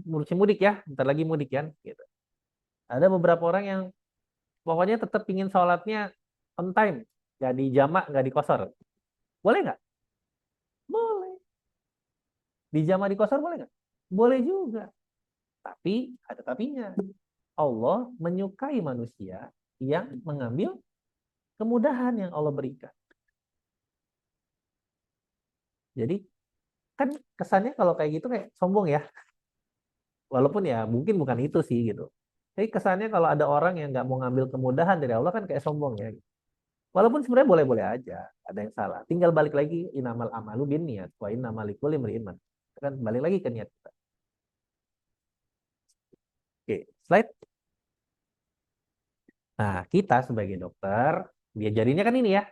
musim mudik ya, ntar lagi mudik kan. Gitu. Ada beberapa orang yang pokoknya tetap ingin sholatnya on time, nggak di jamak, nggak di kosor. Boleh nggak? Boleh. Di jamak di kosor boleh nggak? Boleh juga. Tapi ada tapinya. Allah menyukai manusia yang mengambil kemudahan yang Allah berikan. Jadi kan kesannya kalau kayak gitu kayak sombong ya. Walaupun ya mungkin bukan itu sih gitu. Jadi kesannya kalau ada orang yang nggak mau ngambil kemudahan dari Allah kan kayak sombong ya. Walaupun sebenarnya boleh-boleh aja, ada yang salah. Tinggal balik lagi inamal amalu binniyat wa innamal likulli imri'in ma nawa. Kan balik lagi ke niat kita. Oke, slide. Nah, kita sebagai dokter diajarinnya kan ini ya.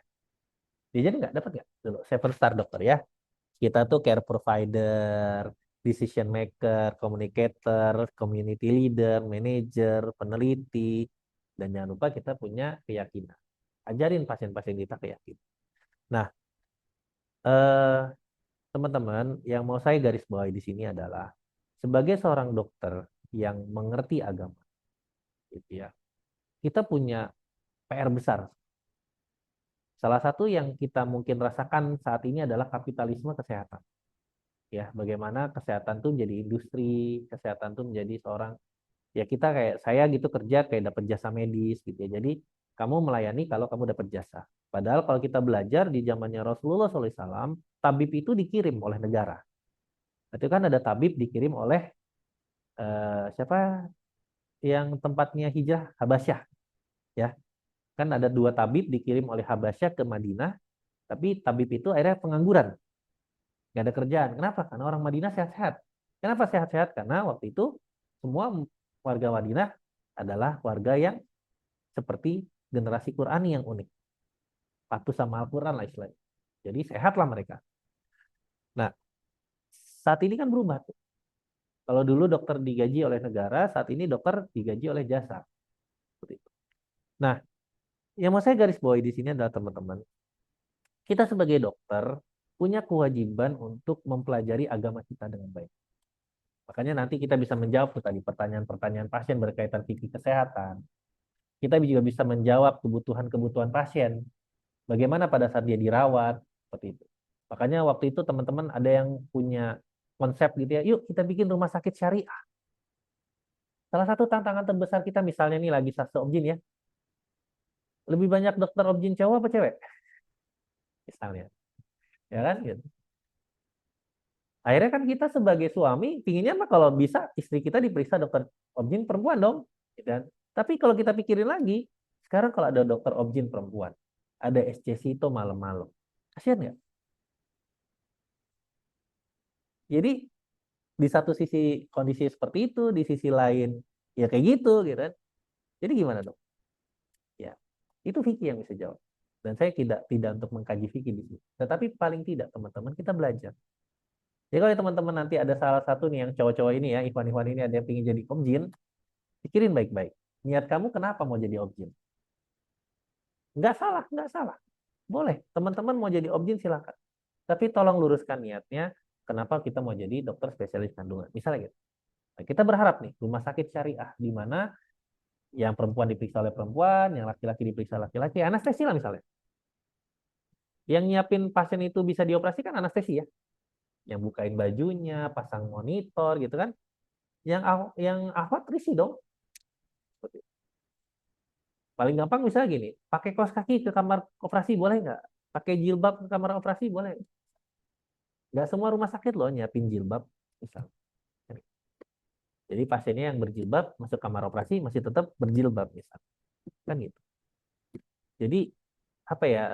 Diajarin nggak? Dapat nggak? Dulu, 7 star dokter ya. Kita tuh care provider, decision maker, communicator, community leader, manager, peneliti, dan jangan lupa kita punya keyakinan. Ajarin pasien-pasien kita keyakinan. Nah, teman-teman, yang mau saya garis bawahi di sini adalah sebagai seorang dokter yang mengerti agama, gitu ya, kita punya PR besar. Salah satu yang kita mungkin rasakan saat ini adalah kapitalisme kesehatan. Ya, bagaimana kesehatan tuh menjadi industri, kesehatan tuh menjadi seorang, ya kita kayak saya gitu kerja kayak dapat jasa medis gitu ya. Jadi kamu melayani kalau kamu dapat jasa. Padahal kalau kita belajar di zamannya Rasulullah SAW, tabib itu dikirim oleh negara. Itu kan ada tabib dikirim oleh siapa yang tempatnya hijrah Habasyah, ya. Kan ada 2 tabib dikirim oleh Habasyah ke Madinah, tapi tabib itu akhirnya pengangguran, nggak ada kerjaan. Kenapa? Karena orang Madinah sehat-sehat. Kenapa sehat-sehat? Karena waktu itu semua warga Madinah adalah warga yang seperti generasi Qurani yang unik, patuh sama Al-Quran lah istilahnya. Jadi sehatlah mereka. Nah, saat ini kan berubah tuh. Kalau dulu dokter digaji oleh negara, saat ini dokter digaji oleh jasa. Seperti itu. Nah, yang mau saya garis bawahi di sini adalah teman-teman, kita sebagai dokter punya kewajiban untuk mempelajari agama kita dengan baik. Makanya nanti kita bisa menjawab tuh tadi pertanyaan-pertanyaan pasien berkaitan fikih kesehatan. Kita juga bisa menjawab kebutuhan-kebutuhan pasien. Bagaimana pada saat dia dirawat, seperti itu. Makanya waktu itu teman-teman ada yang punya konsep gitu ya, yuk kita bikin rumah sakit syariah. Salah satu tantangan terbesar kita misalnya nih lagi fase objin ya. Lebih banyak dokter objin cowok apa cewek? Misalnya. Ya kan gitu. Akhirnya kan kita sebagai suami pinginnya mah kalau bisa istri kita diperiksa dokter objin perempuan dong, gitu kan. Tapi kalau kita pikirin lagi, sekarang kalau ada dokter objin perempuan, ada SCC itu malam-malam, kasihan nggak? Jadi di satu sisi kondisi seperti itu, di sisi lain ya kayak gitu, gitu kan. Jadi gimana dong? Ya, itu Vicky yang bisa jawab. Dan saya tidak untuk mengkaji Vicky di sini. Tetapi paling tidak teman-teman kita belajar. Jadi kalau teman-teman nanti ada salah satu nih yang cowok-cowok ini ya, Ikhwan-Ikhwan ini ada yang ingin jadi objin, pikirin baik-baik. Niat kamu kenapa mau jadi objin? Nggak salah, nggak salah. Boleh, teman-teman mau jadi objin silakan. Tapi tolong luruskan niatnya, kenapa kita mau jadi dokter spesialis kandungan. Misalnya gitu. Nah, kita berharap nih, rumah sakit syariah, di mana yang perempuan diperiksa oleh perempuan, yang laki-laki diperiksa laki-laki, anestesi lah misalnya. Yang nyiapin pasien itu bisa dioperasikan anestesi ya. Yang bukain bajunya, pasang monitor gitu kan. Yang ahwat risi dong. Paling gampang misalnya gini, pakai kaos kaki ke kamar operasi boleh nggak? Pakai jilbab ke kamar operasi boleh? Nggak semua rumah sakit loh nyiapin jilbab. Misal. Jadi pasiennya yang berjilbab masuk kamar operasi masih tetap berjilbab misal. Kan gitu. Jadi apa ya,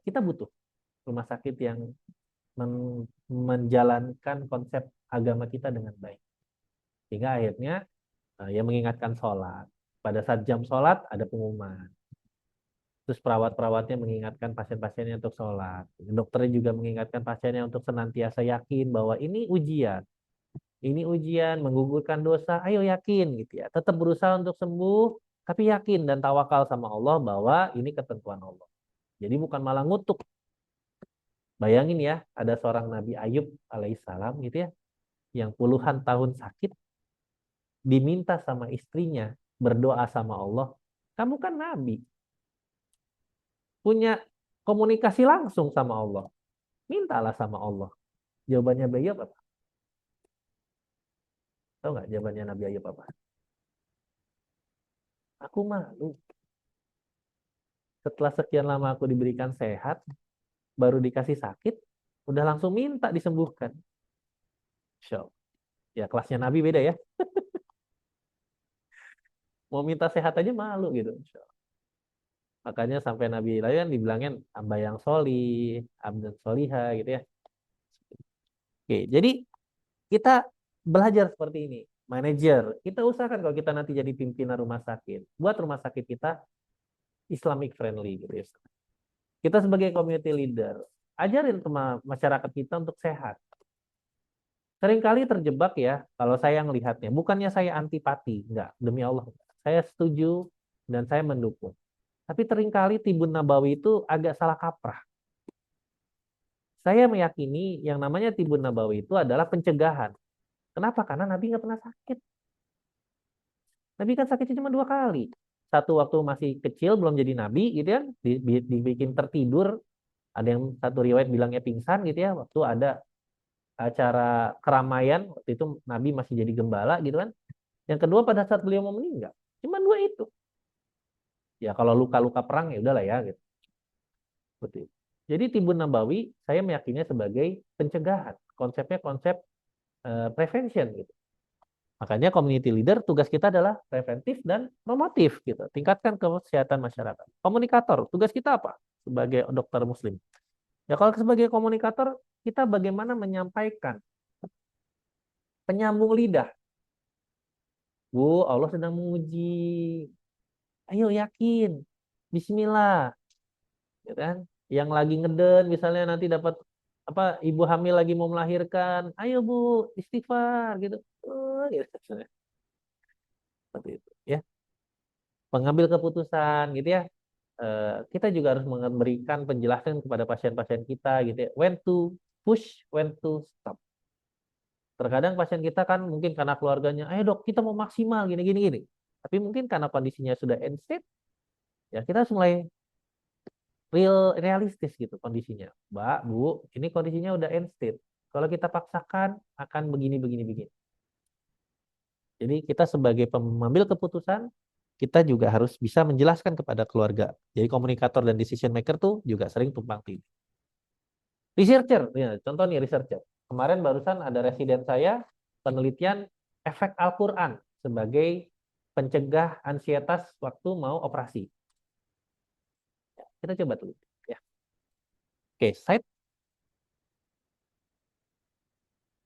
kita butuh rumah sakit yang menjalankan konsep agama kita dengan baik. Sehingga akhirnya yang mengingatkan sholat. Pada saat jam sholat ada pengumuman. Terus perawat-perawatnya mengingatkan pasien-pasiennya untuk sholat. Dokternya juga mengingatkan pasiennya untuk senantiasa yakin bahwa ini ujian. Ini ujian, menggugurkan dosa, ayo yakin gitu ya. Tetap berusaha untuk sembuh, tapi yakin dan tawakal sama Allah bahwa ini ketentuan Allah. Jadi bukan malah ngutuk. Bayangin ya, ada seorang Nabi Ayub alaihissalam gitu ya, yang puluhan tahun sakit, diminta sama istrinya berdoa sama Allah. Kamu kan Nabi, punya komunikasi langsung sama Allah. Mintalah sama Allah. Jawabannya Ayub apa? Tahu nggak jawabannya Nabi Ayub apa? Aku malu. Setelah sekian lama aku diberikan sehat, baru dikasih sakit, udah langsung minta disembuhkan. Show. Ya kelasnya Nabi beda ya. Mau minta sehat aja malu gitu. Show. Makanya sampai Nabi lain kan dibilangin hamba yang solih, abdan soliha gitu ya. Oke, jadi kita belajar seperti ini. Manajer, kita usahakan kalau kita nanti jadi pimpinan rumah sakit, buat rumah sakit kita Islamic friendly gitu ya. Kita sebagai community leader, ajarin sama masyarakat kita untuk sehat. Seringkali terjebak ya, kalau saya melihatnya, bukannya saya antipati, enggak, demi Allah. Saya setuju dan saya mendukung. Tapi seringkali Tibun Nabawi itu agak salah kaprah. Saya meyakini yang namanya Tibun Nabawi itu adalah pencegahan. Kenapa? Karena Nabi nggak pernah sakit. Nabi kan sakitnya cuma 2 kali. Satu waktu masih kecil, belum jadi Nabi gitu ya, dibikin tertidur. Ada yang satu riwayat bilangnya pingsan gitu ya, waktu ada acara keramaian, waktu itu Nabi masih jadi gembala gitu kan. Yang kedua pada saat beliau mau meninggal. Cuma 2 itu. Ya kalau luka-luka perang ya udahlah ya gitu. Seperti itu. Jadi Tibun Nabawi saya meyakininya sebagai pencegahan. Konsepnya konsep prevention gitu. Makanya community leader tugas kita adalah preventif dan promotif gitu. Tingkatkan kesehatan masyarakat. Komunikator, tugas kita apa? Sebagai dokter muslim. Ya kalau sebagai komunikator, kita bagaimana menyampaikan penyambung lidah. Bu, Allah sedang menguji. Ayo yakin. Bismillah. Ya kan? Yang lagi ngeden misalnya nanti dapat apa ibu hamil lagi mau melahirkan, ayo Bu, istighfar gitu. Gitu. Seperti itu ya. Pengambil keputusan gitu ya. Kita juga harus memberikan penjelasan kepada pasien-pasien kita gitu ya. When to push, when to stop. Terkadang pasien kita kan mungkin karena keluarganya, ayo dok kita mau maksimal gini gini gini. Tapi mungkin karena kondisinya sudah end state, ya kita harus mulai realistis gitu kondisinya. Mbak, Bu, ini kondisinya udah end state. Kalau kita paksakan akan begini begini begini. Jadi kita sebagai pengambil keputusan, kita juga harus bisa menjelaskan kepada keluarga. Jadi komunikator dan decision maker tuh juga sering tumpang tindih. Researcher, ya, contoh nih researcher. Kemarin barusan ada residen saya penelitian efek Al-Quran sebagai pencegah ansietas waktu mau operasi. Ya, kita coba tulis. Ya. Oke, slide.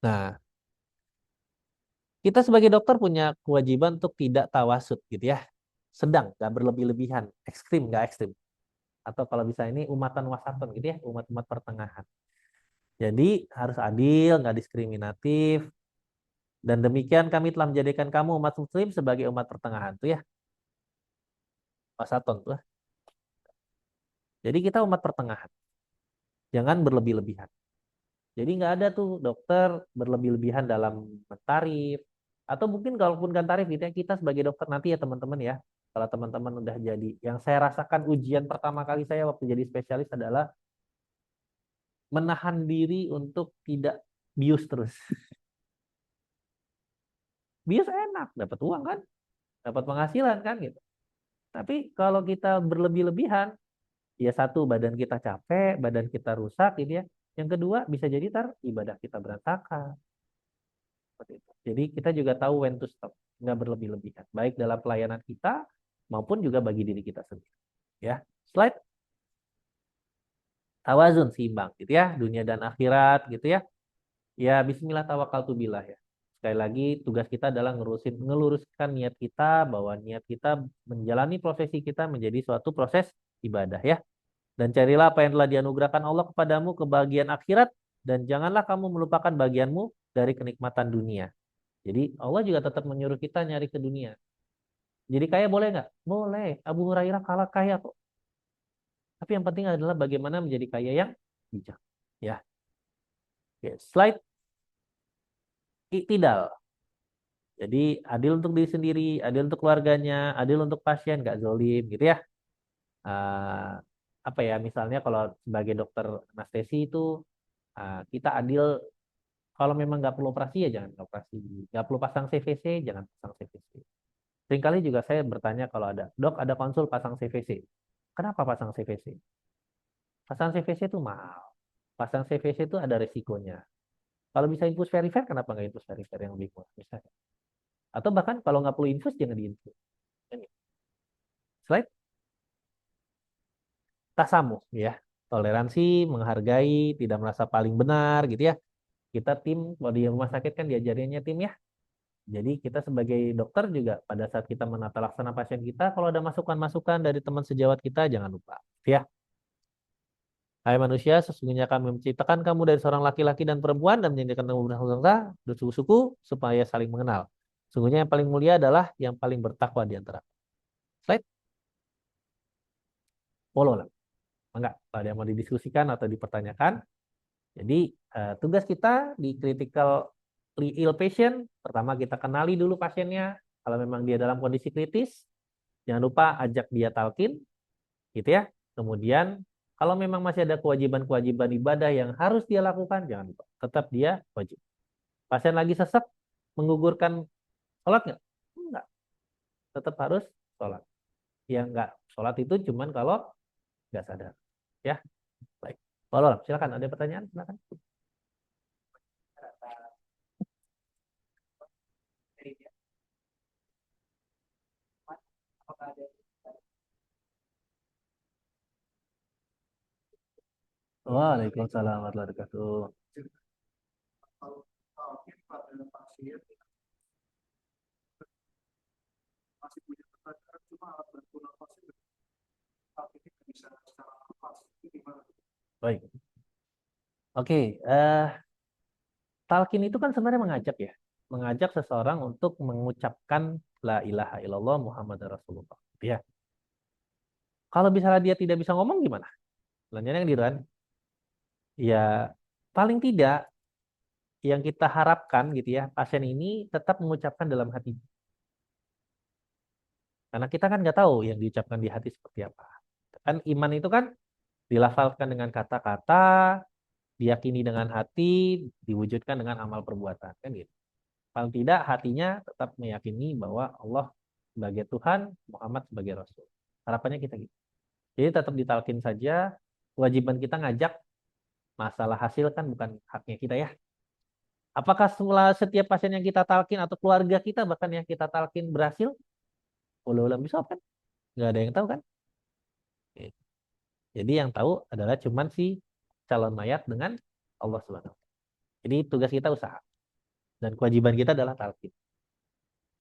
Nah, kita sebagai dokter punya kewajiban untuk tidak tawasud gitu ya. Sedang, nggak berlebih-lebihan. Ekstrim, nggak ekstrim. Atau kalau bisa ini umatan wasaton gitu ya, umat-umat pertengahan. Jadi harus adil, nggak diskriminatif. Dan demikian kami telah menjadikan kamu umat muslim sebagai umat pertengahan tuh ya. Wasaton tuh. Jadi kita umat pertengahan. Jangan berlebih-lebihan. Jadi nggak ada tuh dokter berlebih-lebihan dalam mentarif. Atau mungkin kalaupun kan tarif gitu ya, kita sebagai dokter nanti ya teman-teman ya. Kalau teman-teman udah jadi, yang saya rasakan ujian pertama kali saya waktu jadi spesialis adalah menahan diri untuk tidak bius terus. Bius enak, dapat uang kan, dapat penghasilan kan gitu. Tapi kalau kita berlebih-lebihan, ya satu badan kita capek, badan kita rusak gitu ya. Yang kedua bisa jadi ibadah kita berantakan. Seperti itu. Jadi kita juga tahu when to stop, nggak berlebih-lebihan, baik dalam pelayanan kita maupun juga bagi diri kita sendiri. Ya, slide. Tawazun seimbang gitu ya, dunia dan akhirat gitu ya. Ya bismillah tawakkaltu billah ya. Sekali lagi tugas kita adalah ngeluruskan niat kita bahwa niat kita menjalani profesi kita menjadi suatu proses ibadah ya. Dan carilah apa yang telah dianugerahkan Allah kepadamu kebahagiaan akhirat dan janganlah kamu melupakan bagianmu dari kenikmatan dunia. Jadi Allah juga tetap menyuruh kita nyari ke dunia. Jadi kaya boleh nggak? Boleh. Abu Hurairah kalah kaya kok. Tapi yang penting adalah bagaimana menjadi kaya yang bijak. Ya. Oke, slide. Iktidal. Jadi adil untuk diri sendiri, adil untuk keluarganya, adil untuk pasien, nggak zolim gitu ya. Apa ya, misalnya kalau sebagai dokter anestesi itu kita adil kalau memang nggak perlu operasi ya jangan operasi, nggak perlu pasang CVC jangan pasang CVC. Seringkali juga saya bertanya kalau ada, dok ada konsul pasang CVC. Kenapa pasang CVC? Pasang CVC itu mahal. Pasang CVC itu ada resikonya. Kalau bisa infus verifier, kenapa nggak infus verifier yang lebih murah misalnya? Atau bahkan kalau nggak perlu infus, jangan diinfus. Ini. Slide. Tasamuh ya. Toleransi, menghargai, tidak merasa paling benar gitu ya. Kita tim, kalau di rumah sakit kan diajarinnya tim ya. Jadi kita sebagai dokter juga pada saat kita menata laksana pasien kita, kalau ada masukan-masukan dari teman sejawat kita, jangan lupa. Ya. Hai manusia, sesungguhnya kami menciptakan kamu dari seorang laki-laki dan perempuan dan menjadikan kamu berbangsa dan suku-suku supaya saling mengenal. Sungguhnya yang paling mulia adalah yang paling bertakwa di antara. Slide. Follow lah. Enggak, ada yang mau didiskusikan atau dipertanyakan. Jadi tugas kita di critical ill patient, pertama kita kenali dulu pasiennya. Kalau memang dia dalam kondisi kritis, jangan lupa ajak dia talkin, gitu ya. Kemudian kalau memang masih ada kewajiban-kewajiban ibadah yang harus dia lakukan, jangan lupa. Tetap dia wajib. Pasien lagi sesek, menggugurkan sholat nggak? Enggak. Tetap harus sholat. Yang nggak sholat itu cuman kalau nggak sadar. Ya, baik. Tolong, silakan. Ada pertanyaan? Silakan. Waalaikumsalam warahmatullahi wabarakatuh. Kalau talkin pada pasien masih punya kesadaran, cuma alat bantu nafasnya tapi tidak bisa secara nafas, itu gimana? Baik. Oke, talqin itu kan sebenarnya mengajak ya. Mengajak seseorang untuk mengucapkan la ilaha illallah Muhammad Rasulullah. Ya. Kalau misalnya dia tidak bisa ngomong gimana? Lanjutnya yang diran. Ya, paling tidak yang kita harapkan gitu ya, pasien ini tetap mengucapkan dalam hati. Karena kita kan nggak tahu yang diucapkan di hati seperti apa. Kan iman itu kan dilafalkan dengan kata-kata, diyakini dengan hati, diwujudkan dengan amal perbuatan. Kan gitu. Paling tidak hatinya tetap meyakini bahwa Allah sebagai Tuhan, Muhammad sebagai Rasul. Harapannya kita gitu. Jadi tetap ditalkin saja, kewajiban kita ngajak, masalah hasil kan bukan haknya kita ya. Apakah setiap pasien yang kita talkin atau keluarga kita bahkan yang kita talkin berhasil? Ulang bisa kan? Nggak ada yang tahu kan? Jadi yang tahu adalah cuman si calon mayat dengan Allah Subhanahu. Jadi tugas kita usaha dan kewajiban kita adalah talqin.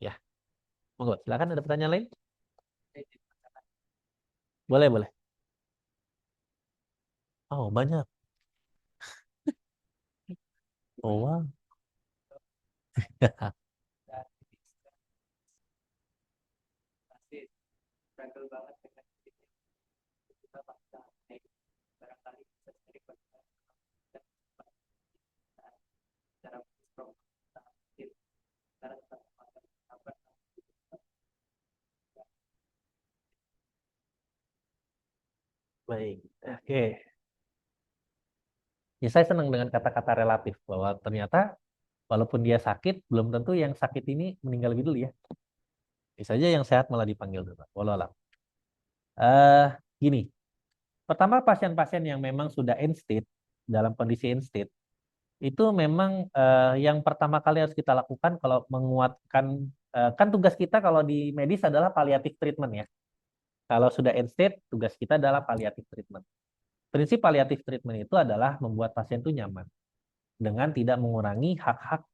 Ya, monggo silakan ada pertanyaan lain? Boleh boleh. Oh banyak. Oh wow. Baik, oke. Ya saya senang dengan kata-kata relatif bahwa ternyata walaupun dia sakit, belum tentu yang sakit ini meninggal lebih dulu ya. Bisa saja yang sehat malah dipanggil dulu. Walau alam. Gini, pertama pasien-pasien yang memang sudah end state, dalam kondisi end state, itu memang yang pertama kali harus kita lakukan kalau menguatkan, kan tugas kita kalau di medis adalah palliative treatment ya. Kalau sudah end state, tugas kita adalah palliative treatment. Prinsip palliative treatment itu adalah membuat pasien itu nyaman dengan tidak mengurangi hak-hak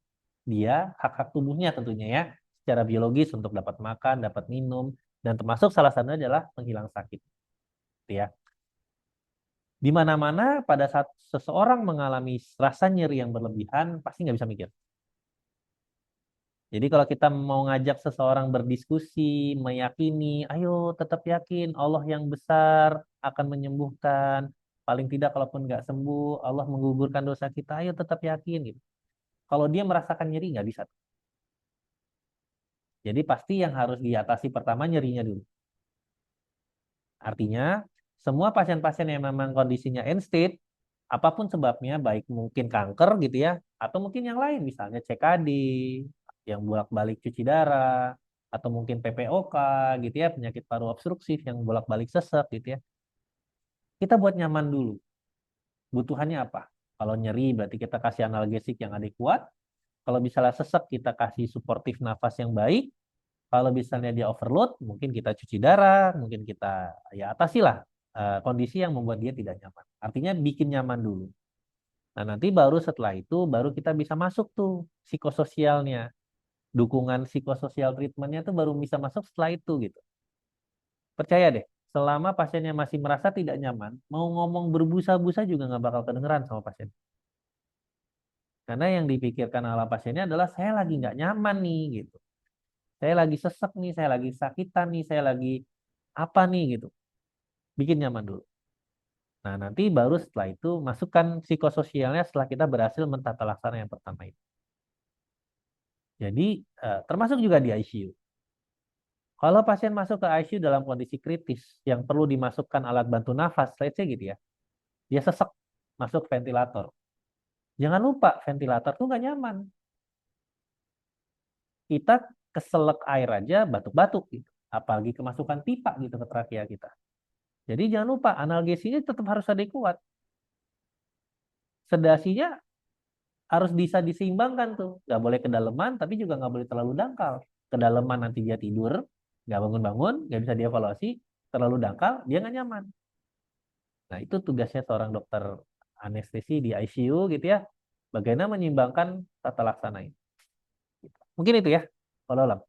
dia, hak-hak tubuhnya tentunya ya, secara biologis untuk dapat makan, dapat minum, dan termasuk salah satunya adalah menghilang sakit. Ya. Di mana-mana pada saat seseorang mengalami rasa nyeri yang berlebihan, pasti nggak bisa mikir. Jadi kalau kita mau ngajak seseorang berdiskusi, meyakini, ayo tetap yakin Allah yang besar akan menyembuhkan. Paling tidak kalaupun nggak sembuh, Allah menggugurkan dosa kita, ayo tetap yakin. Gitu. Kalau dia merasakan nyeri, nggak bisa. Jadi pasti yang harus diatasi pertama nyerinya dulu. Artinya, semua pasien-pasien yang memang kondisinya end state, apapun sebabnya, baik mungkin kanker gitu ya, atau mungkin yang lain, misalnya CKD, yang bolak-balik cuci darah, atau mungkin PPOK gitu ya, penyakit paru obstruktif yang bolak-balik sesek gitu ya. Kita buat nyaman dulu. Butuhannya apa? Kalau nyeri berarti kita kasih analgesik yang adekuat. Kalau misalnya sesek kita kasih suportif nafas yang baik. Kalau misalnya dia overload, mungkin kita cuci darah, mungkin kita ya atasilah kondisi yang membuat dia tidak nyaman. Artinya bikin nyaman dulu. Nah, nanti baru setelah itu baru kita bisa masuk tuh psikososialnya. Dukungan psikososial treatmentnya tuh baru bisa masuk setelah itu gitu. Percaya deh, selama pasiennya masih merasa tidak nyaman, mau ngomong berbusa-busa juga nggak bakal kedengeran sama pasien. Karena yang dipikirkan oleh pasiennya adalah saya lagi nggak nyaman nih gitu. Saya lagi sesek nih, saya lagi sakitan nih, saya lagi apa nih gitu. Bikin nyaman dulu. Nah, nanti baru setelah itu masukkan psikososialnya setelah kita berhasil mentata laksana yang pertama itu. Jadi, termasuk juga di ICU. Kalau pasien masuk ke ICU dalam kondisi kritis yang perlu dimasukkan alat bantu nafas, let's say gitu ya, dia sesek masuk ventilator. Jangan lupa ventilator tuh nggak nyaman. Kita keselak air aja batuk-batuk gitu. Apalagi kemasukan pipa gitu ke trakea kita. Jadi jangan lupa analgesinya tetap harus adekuat. Sedasinya harus bisa diseimbangkan tuh. Nggak boleh kedalaman, tapi juga nggak boleh terlalu dangkal. Kedalaman nanti dia tidur, nggak bangun-bangun, nggak bisa dievaluasi. Terlalu dangkal, dia nggak nyaman. Nah, itu tugasnya seorang dokter anestesi di ICU gitu ya. Bagaimana menyeimbangkan tata laksana ini. Mungkin itu ya. Kalau alam.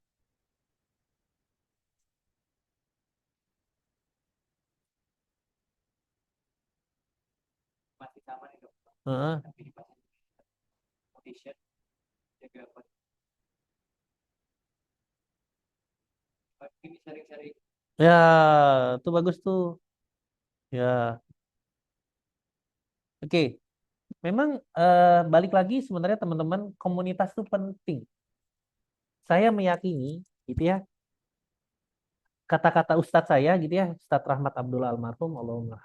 Masih sama nih dok. Heeh. Tapi di pasien condition jaga ini sering-sering. Ya, itu bagus tuh. Ya, oke. Memang balik lagi sebenarnya teman-teman komunitas itu penting. Saya meyakini gitu ya. Kata-kata ustadz saya gitu ya, Ustadz Rahmat Abdullah almarhum, Allahumma.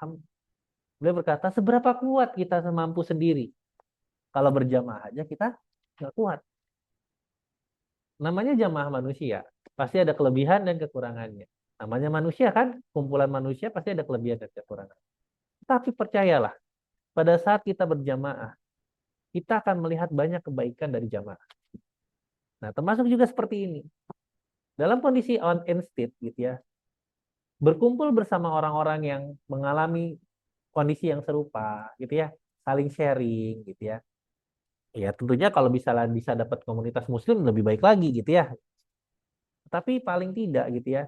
Beliau berkata, seberapa kuat kita semampu sendiri. Kalau berjamaah aja kita nggak kuat. Namanya jamaah manusia. Pasti ada kelebihan dan kekurangannya. Namanya manusia kan, kumpulan manusia pasti ada kelebihan dan kekurangan. Tapi percayalah, pada saat kita berjamaah, kita akan melihat banyak kebaikan dari jamaah. Nah, termasuk juga seperti ini. Dalam kondisi on end state gitu ya, berkumpul bersama orang-orang yang mengalami kondisi yang serupa gitu ya, saling sharing gitu ya. Ya tentunya kalau bisa dapat komunitas muslim lebih baik lagi gitu ya. Tapi paling tidak gitu ya,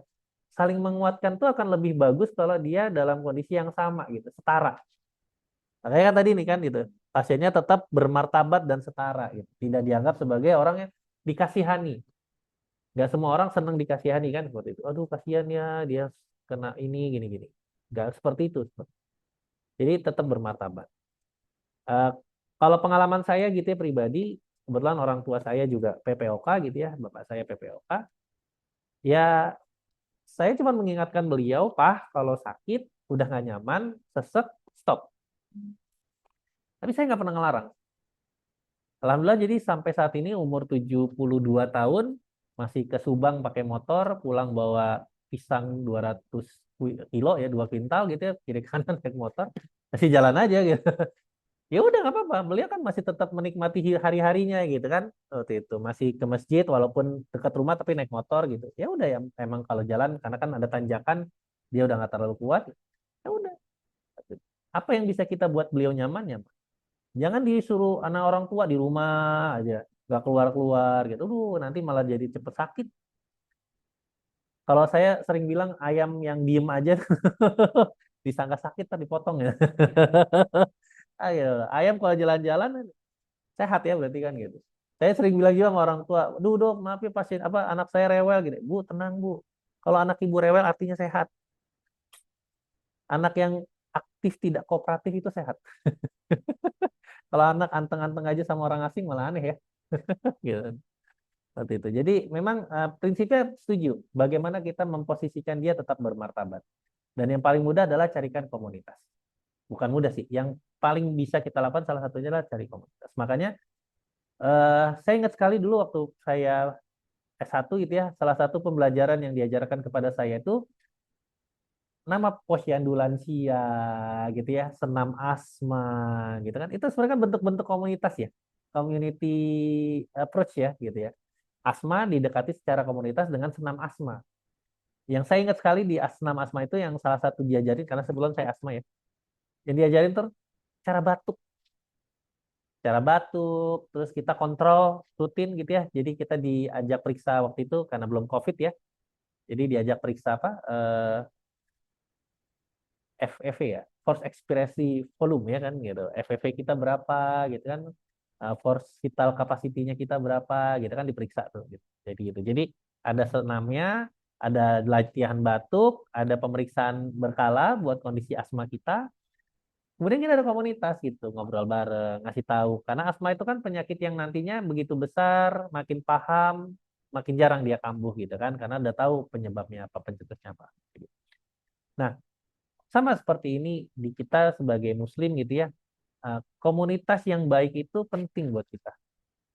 saling menguatkan tuh akan lebih bagus kalau dia dalam kondisi yang sama gitu, setara. Makanya kan tadi nih kan gitu, pasiennya tetap bermartabat dan setara gitu. Tidak dianggap sebagai orang yang dikasihani. Gak semua orang senang dikasihani kan seperti itu. Aduh kasihan ya dia kena ini gini-gini. Gak seperti itu. Jadi tetap bermartabat. Eh, Kalau pengalaman saya gitu ya pribadi, kebetulan orang tua saya juga PPOK gitu ya, bapak saya PPOK. Ya saya cuma mengingatkan beliau, Pak, kalau sakit, udah nggak nyaman, sesek, stop. Tapi saya nggak pernah ngelarang. Alhamdulillah jadi sampai saat ini umur 72 tahun, masih ke Subang pakai motor, pulang bawa pisang 200 kilo ya, 2 kintal gitu ya, kiri kanan naik motor, masih jalan aja gitu. Ya udah nggak apa-apa, beliau kan masih tetap menikmati hari-harinya gitu kan. Waktu itu masih ke masjid walaupun dekat rumah tapi naik motor gitu. Ya udah ya emang kalau jalan karena kan ada tanjakan dia udah nggak terlalu kuat. Ya udah. Apa yang bisa kita buat beliau nyaman ya? Jangan disuruh anak orang tua di rumah aja, nggak keluar-keluar gitu. Nanti malah jadi cepet sakit. Kalau saya sering bilang ayam yang diem aja disangka sakit tapi dipotong ya. Ayo, ayam kalau jalan-jalan sehat ya berarti kan gitu. Saya sering bilang juga sama orang tua, "Duh, Dok, maaf ya pasien apa anak saya rewel gitu." Bu, tenang, Bu. Kalau anak ibu rewel artinya sehat. Anak yang aktif tidak kooperatif itu sehat. Kalau anak anteng-anteng aja sama orang asing malah aneh ya. Gitu. Seperti itu. Jadi memang prinsipnya setuju. Bagaimana kita memposisikan dia tetap bermartabat. Dan yang paling mudah adalah carikan komunitas. Bukan mudah sih. Yang paling bisa kita lakukan salah satunya adalah cari komunitas. Makanya saya ingat sekali dulu waktu saya S1 gitu ya, salah satu pembelajaran yang diajarkan kepada saya itu nama posyandu lansia gitu ya, senam asma gitu kan. Itu sebenarnya kan bentuk-bentuk komunitas ya. Community approach ya gitu ya. Asma didekati secara komunitas dengan senam asma. Yang saya ingat sekali di senam asma itu yang salah satu diajarin karena sebelum saya asma ya. Yang diajarin tuh cara batuk. Cara batuk, terus kita kontrol rutin gitu ya. Jadi kita diajak periksa waktu itu karena belum COVID ya. Jadi diajak periksa apa? FEV ya, force expiratory volume ya kan gitu. FEV kita berapa gitu kan. Force vital capacity-nya kita berapa gitu kan diperiksa tuh gitu. Jadi gitu. Jadi ada senamnya, ada latihan batuk, ada pemeriksaan berkala buat kondisi asma kita. Kemudian kita ada komunitas gitu, ngobrol bareng, ngasih tahu. Karena asma itu kan penyakit yang nantinya begitu besar, makin paham, makin jarang dia kambuh gitu kan. Karena udah tahu penyebabnya apa, pencetusnya apa. Nah, sama seperti ini di kita sebagai muslim gitu ya. Komunitas yang baik itu penting buat kita.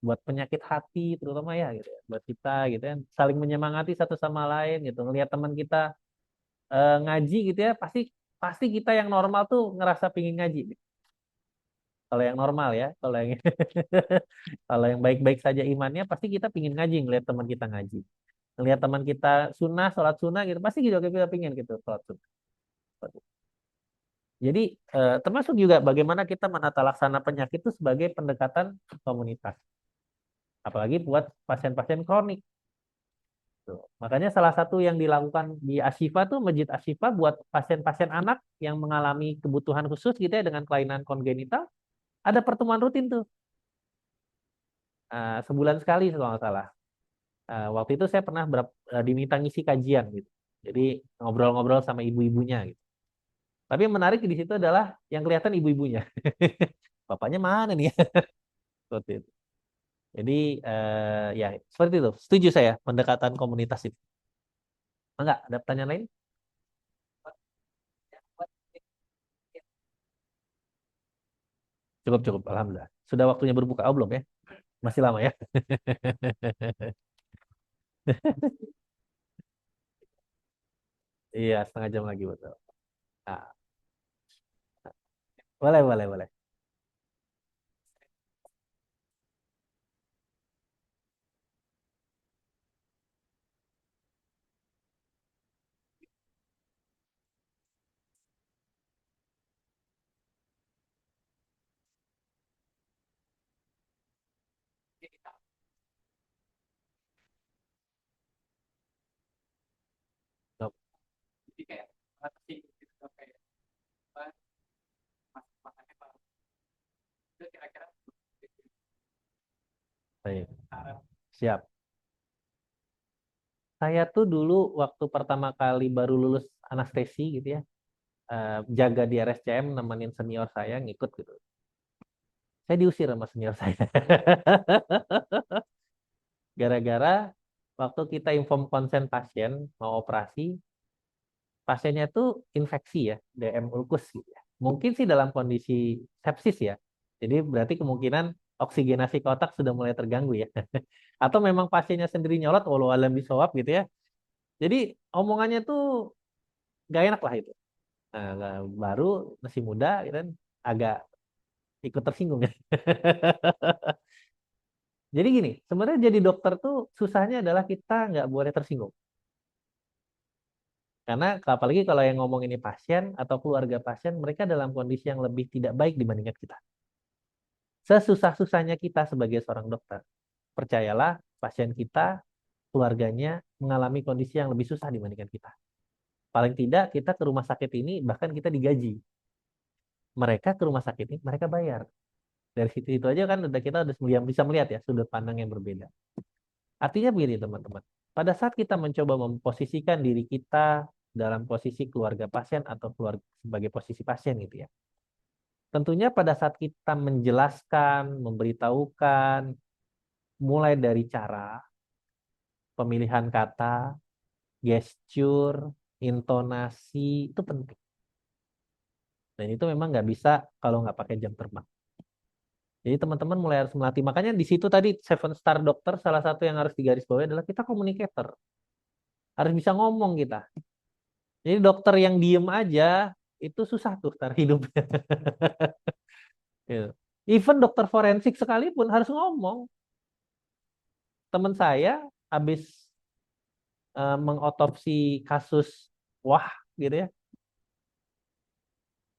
Buat penyakit hati terutama ya gitu ya. Buat kita gitu ya. Saling menyemangati satu sama lain gitu. Ngelihat teman kita ngaji gitu ya, pasti pasti kita yang normal tuh ngerasa pingin ngaji. Kalau yang normal ya, kalau yang kalau yang baik-baik saja imannya, pasti kita pingin ngaji ngelihat teman kita ngaji. Ngelihat teman kita sunnah, sholat sunnah gitu, pasti juga kita pingin gitu sholat sunnah. Jadi termasuk juga bagaimana kita menata laksana penyakit itu sebagai pendekatan komunitas. Apalagi buat pasien-pasien kronik. Tuh. Makanya salah satu yang dilakukan di Ashifa tuh Masjid Ashifa buat pasien-pasien anak yang mengalami kebutuhan khusus gitu ya dengan kelainan kongenital, ada pertemuan rutin tuh. Sebulan sekali kalau nggak salah. Waktu itu saya pernah diminta ngisi kajian gitu. Jadi ngobrol-ngobrol sama ibu-ibunya gitu. Tapi yang menarik di situ adalah yang kelihatan ibu-ibunya. Bapaknya mana nih ya? Seperti itu. Jadi ya seperti itu. Setuju saya pendekatan komunitas itu. Enggak, ada pertanyaan lain? Cukup cukup, alhamdulillah. Sudah waktunya berbuka, oh belum ya? Masih lama ya? Iya, setengah jam lagi betul. Nah, boleh boleh boleh. Sok. Jadi kayak sih gitu kayak apa makannya Pak. Itu kira-kira Baik, Arab siap. Saya tuh dulu waktu pertama kali baru lulus anestesi gitu ya, jaga di RSCM nemenin senior saya ngikut gitu. Saya diusir sama senior saya. Gara-gara waktu kita inform konsen pasien mau operasi, pasiennya tuh infeksi ya, DM ulkus gitu ya. Mungkin sih dalam kondisi sepsis ya. Jadi berarti kemungkinan oksigenasi ke otak sudah mulai terganggu ya. Atau memang pasiennya sendiri nyolot, walau alam bisawab gitu ya. Jadi omongannya tuh gak enak lah itu. Baru masih muda gitu kan, agak ikut tersinggung ya. Jadi gini, sebenarnya jadi dokter tuh susahnya adalah kita nggak boleh tersinggung. Karena apalagi kalau yang ngomong ini pasien atau keluarga pasien, mereka dalam kondisi yang lebih tidak baik dibandingkan kita. Sesusah-susahnya kita sebagai seorang dokter, percayalah pasien kita, keluarganya mengalami kondisi yang lebih susah dibandingkan kita. Paling tidak kita ke rumah sakit ini bahkan kita digaji. Mereka ke rumah sakit ini mereka bayar. Dari situ itu aja kan udah kita udah bisa melihat ya sudut pandang yang berbeda. Artinya begini teman-teman. Pada saat kita mencoba memposisikan diri kita dalam posisi keluarga pasien atau keluarga sebagai posisi pasien gitu ya. Tentunya pada saat kita menjelaskan, memberitahukan, mulai dari cara, pemilihan kata, gesture, intonasi, itu penting. Dan itu memang nggak bisa kalau nggak pakai jam terbang. Jadi teman-teman mulai harus melatih. Makanya di situ tadi 7 star dokter salah satu yang harus digarisbawahi adalah kita communicator. Harus bisa ngomong kita. Jadi dokter yang diem aja itu susah tuh tar hidupnya. Gitu. Even dokter forensik sekalipun harus ngomong. Teman saya habis mengotopsi kasus wah gitu ya.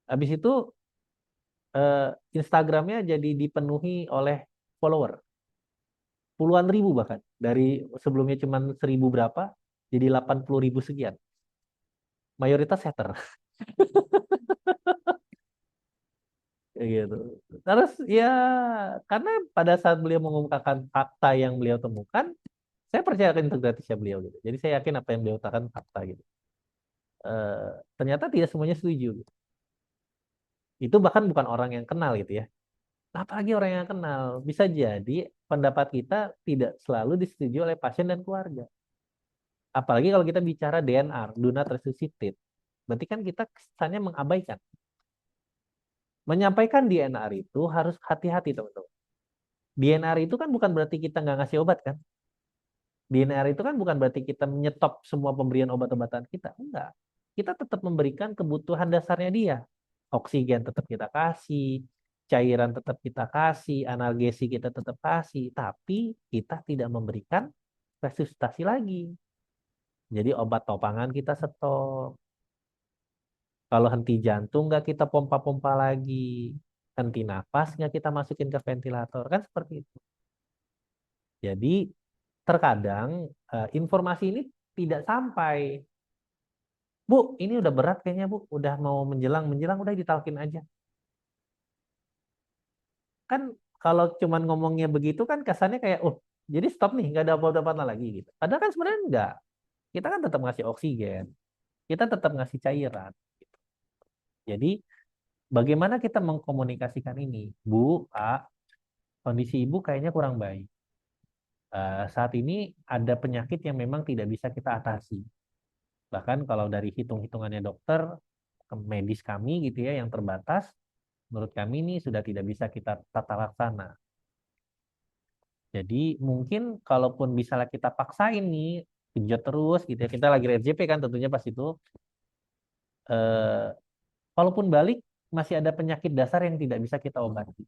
Habis itu Instagramnya jadi dipenuhi oleh follower. Puluhan ribu bahkan. Dari sebelumnya cuma 1.000 berapa, jadi 80.000 sekian. Mayoritas hater. Kayak gitu. Terus ya karena pada saat beliau mengungkapkan fakta yang beliau temukan, saya percaya akan integritasnya beliau gitu. Jadi saya yakin apa yang beliau katakan fakta gitu. Ternyata tidak semuanya setuju gitu. Itu bahkan bukan orang yang kenal gitu ya. Apalagi orang yang kenal. Bisa jadi pendapat kita tidak selalu disetujui oleh pasien dan keluarga. Apalagi kalau kita bicara DNR, do not resuscitate. Berarti kan kita kesannya mengabaikan. Menyampaikan DNR itu harus hati-hati teman-teman. DNR itu kan bukan berarti kita nggak ngasih obat kan. DNR itu kan bukan berarti kita menyetop semua pemberian obat-obatan kita. Enggak. Kita tetap memberikan kebutuhan dasarnya dia. Oksigen tetap kita kasih, cairan tetap kita kasih, analgesi kita tetap kasih, tapi kita tidak memberikan resusitasi lagi. Jadi obat topangan kita stop. Kalau henti jantung nggak kita pompa-pompa lagi. Henti nafas nggak kita masukin ke ventilator. Kan seperti itu. Jadi terkadang informasi ini tidak sampai. Bu, ini udah berat kayaknya Bu. Udah mau menjelang, udah ditalkin aja. Kan kalau cuman ngomongnya begitu kan kesannya kayak, oh jadi stop nih, nggak ada obat-obatan lagi gitu. Padahal kan sebenarnya enggak. Kita kan tetap ngasih oksigen. Kita tetap ngasih cairan. Jadi bagaimana kita mengkomunikasikan ini? Bu, Pak, kondisi ibu kayaknya kurang baik. Saat ini ada penyakit yang memang tidak bisa kita atasi. Bahkan kalau dari hitung-hitungannya dokter, medis kami gitu ya, yang terbatas, menurut kami ini sudah tidak bisa kita tata laksana. Jadi mungkin kalaupun misalnya kita paksain nih, genjot terus gitu ya, kita lagi RJP kan tentunya pas itu, kalaupun balik, masih ada penyakit dasar yang tidak bisa kita obati.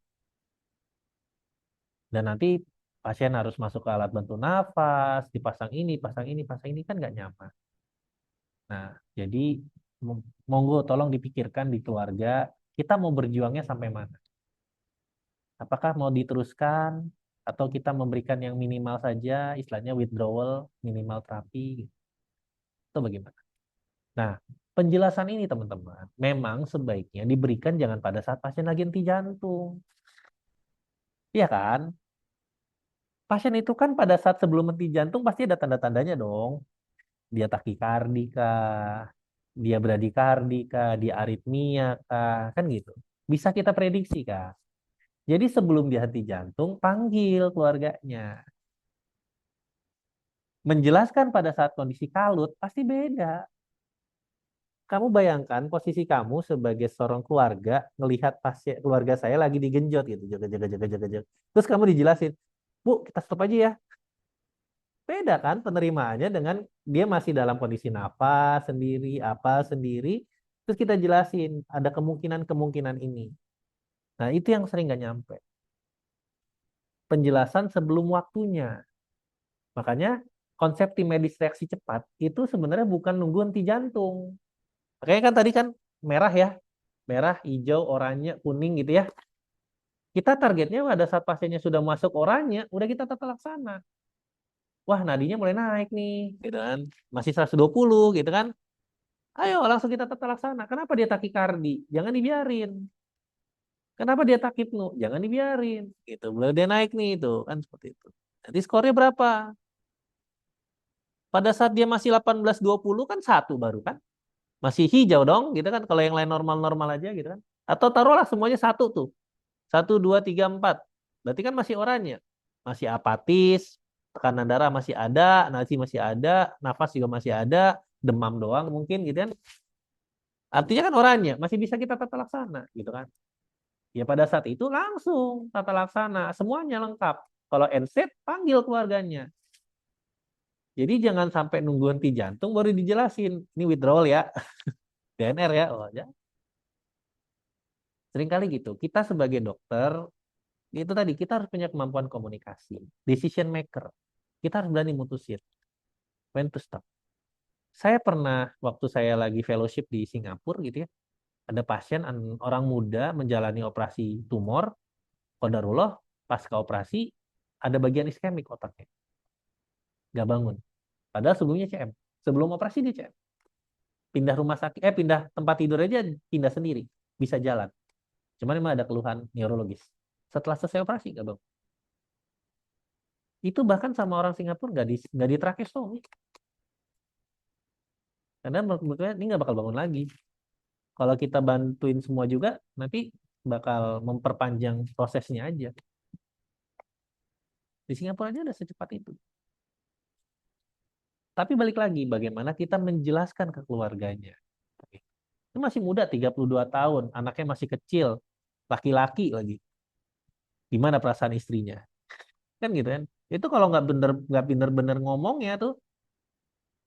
Dan nanti pasien harus masuk ke alat bantu nafas, dipasang ini, pasang ini kan nggak nyaman. Nah, jadi monggo tolong dipikirkan di keluarga, kita mau berjuangnya sampai mana? Apakah mau diteruskan atau kita memberikan yang minimal saja, istilahnya withdrawal, minimal terapi, itu bagaimana? Nah, penjelasan ini teman-teman, memang sebaiknya diberikan jangan pada saat pasien lagi henti jantung. Iya kan? Pasien itu kan pada saat sebelum henti jantung pasti ada tanda-tandanya dong. Dia takikardika, dia bradikardika, dia aritmia kah, kan gitu. Bisa kita prediksi kah? Jadi sebelum dia henti jantung, panggil keluarganya. Menjelaskan pada saat kondisi kalut pasti beda. Kamu bayangkan posisi kamu sebagai seorang keluarga ngelihat pasien keluarga saya lagi digenjot gitu, jaga. Terus kamu dijelasin, Bu, kita stop aja ya. Beda kan penerimaannya dengan dia masih dalam kondisi nafas sendiri, apa sendiri. Terus kita jelasin ada kemungkinan-kemungkinan ini. Nah, itu yang sering nggak nyampe. Penjelasan sebelum waktunya. Makanya konsep tim medis reaksi cepat itu sebenarnya bukan nunggu henti jantung. Makanya kan tadi kan merah ya. Merah, hijau, oranye, kuning gitu ya. Kita targetnya pada saat pasiennya sudah masuk oranye, udah kita tata laksana. Wah, nadinya mulai naik nih, gitu kan. Masih 120 gitu kan. Ayo langsung kita tata laksana. Kenapa dia takikardi? Jangan dibiarin. Kenapa dia takipnu? Jangan dibiarin. Gitu. Mulai dia naik nih itu kan seperti itu. Nanti skornya berapa? Pada saat dia masih 18-20 kan satu baru kan. Masih hijau dong gitu kan. Kalau yang lain normal-normal aja gitu kan. Atau taruhlah semuanya satu tuh. 1, 2, 3, 4. Berarti kan masih oranye. Masih apatis. Tekanan darah masih ada. Nasi masih ada. Nafas juga masih ada. Demam doang mungkin gitu kan. Artinya kan oranye. Masih bisa kita tata laksana gitu kan. Ya pada saat itu langsung tata laksana, semuanya lengkap. Kalau NSAID, panggil keluarganya. Jadi jangan sampai nunggu henti jantung baru dijelasin. Ini withdrawal ya, DNR ya. Oh, ya. Seringkali gitu. Kita sebagai dokter, itu tadi kita harus punya kemampuan komunikasi. Decision maker. Kita harus berani mutusin. When to stop. Saya pernah, waktu saya lagi fellowship di Singapura gitu ya, ada pasien orang muda menjalani operasi tumor, qadarullah, pasca operasi, ada bagian iskemik otaknya. Nggak bangun. Padahal sebelumnya CM. Sebelum operasi dia CM. Pindah rumah sakit, pindah tempat tidur aja pindah sendiri. Bisa jalan. Cuman memang ada keluhan neurologis. Setelah selesai operasi nggak bangun. Itu bahkan sama orang Singapura nggak di tracheostomi. Karena menurut saya ini nggak bakal bangun lagi. Kalau kita bantuin semua juga, nanti bakal memperpanjang prosesnya aja. Di Singapura aja ada secepat itu. Tapi balik lagi, bagaimana kita menjelaskan ke keluarganya. Ini masih muda, 32 tahun, anaknya masih kecil, laki-laki lagi. Gimana perasaan istrinya? Kan gitu kan. Itu kalau nggak bener-bener ngomongnya tuh,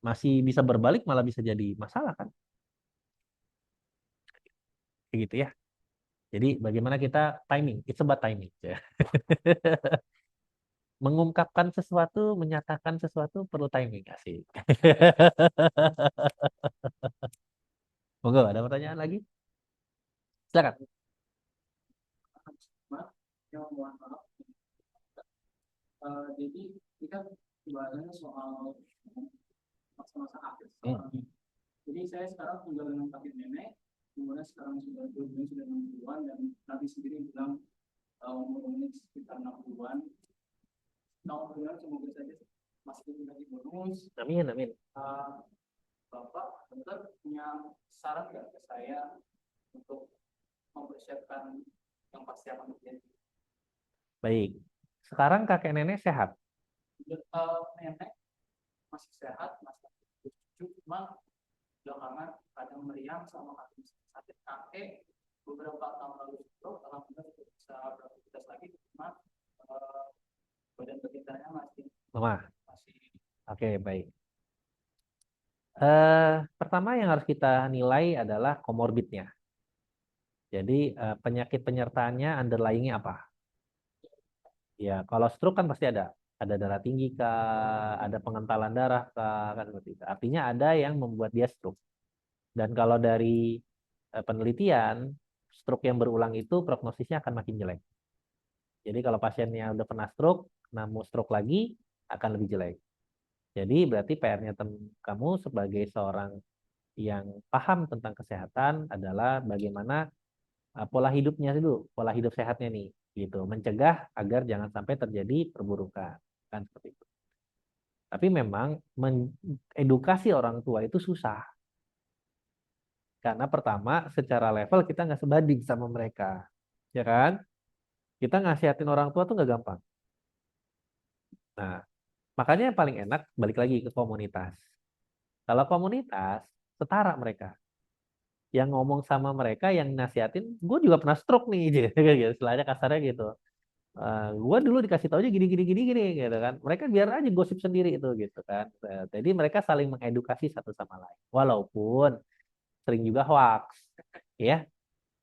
masih bisa berbalik, malah bisa jadi masalah kan. Kayak gitu ya. Jadi bagaimana kita timing, it's about timing. Mengungkapkan sesuatu, menyatakan sesuatu perlu timing, asik. Monggo, ada pertanyaan lagi? Silakan. yang mohon maaf. Jadi kita bahasanya soal masa-masa akhir sekarang. Jadi saya sekarang tinggal dengan kakek nenek, kemudian sekarang sudah 60-an dan Nabi sendiri bilang umurnya sekitar 60-an. Nah, semoga saja masih tidak bonus. Amin, amin. Bapak dokter punya saran nggak ke saya untuk mempersiapkan yang pasti akan terjadi? Baik. Sekarang kakek nenek sehat. Nenek masih sehat, masih cucu, cuma belakangan kadang meriang sama kaki sakit. Kakek beberapa tahun lalu itu alhamdulillah sudah bisa beraktivitas lagi, cuma badan pekerjaannya masih Lemah. masih Oke, baik. Pertama yang harus kita nilai adalah komorbidnya. Jadi penyakit penyertaannya underlying-nya apa? Ya, kalau stroke kan pasti ada. Ada darah tinggi kah, ada pengentalan darah kah, kan seperti itu. Artinya ada yang membuat dia stroke. Dan kalau dari penelitian, stroke yang berulang itu prognosisnya akan makin jelek. Jadi kalau pasiennya udah pernah stroke, namun stroke lagi akan lebih jelek. Jadi berarti PR-nya kamu sebagai seorang yang paham tentang kesehatan adalah bagaimana pola hidupnya dulu, pola hidup sehatnya nih, gitu, mencegah agar jangan sampai terjadi perburukan, kan seperti itu. Tapi memang edukasi orang tua itu susah, karena pertama secara level kita nggak sebanding sama mereka, ya kan? Kita ngasihatin orang tua tuh nggak gampang. Nah, makanya yang paling enak balik lagi ke komunitas. Kalau komunitas setara mereka. Yang ngomong sama mereka, yang nasihatin, gue juga pernah stroke nih, gitu. Istilahnya kasarnya gitu. Gue dulu dikasih tahu aja gini, gitu kan. Mereka biar aja gosip sendiri itu, gitu kan. Jadi mereka saling mengedukasi satu sama lain. Walaupun sering juga hoax, ya.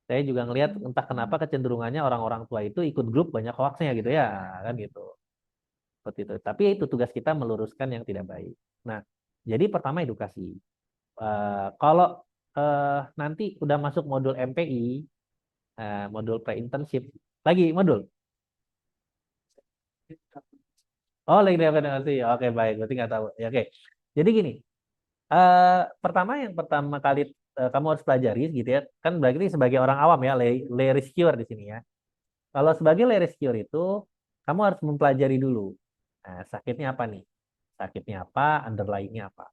Saya juga ngelihat entah kenapa kecenderungannya orang-orang tua itu ikut grup banyak hoaxnya gitu ya, kan gitu. Seperti itu. Tapi itu tugas kita meluruskan yang tidak baik. Nah, jadi pertama edukasi. Kalau nanti udah masuk modul MPI, modul pre-internship, lagi modul. Oh, lagi definisi. Oke, baik. Berarti nggak tahu. Ya, oke. Jadi gini, yang pertama kali kamu harus pelajari gitu ya. Kan berarti sebagai orang awam ya, lay rescuer di sini ya. Kalau sebagai lay rescuer itu, kamu harus mempelajari dulu. Nah, sakitnya apa nih? Sakitnya apa? Underlying-nya apa?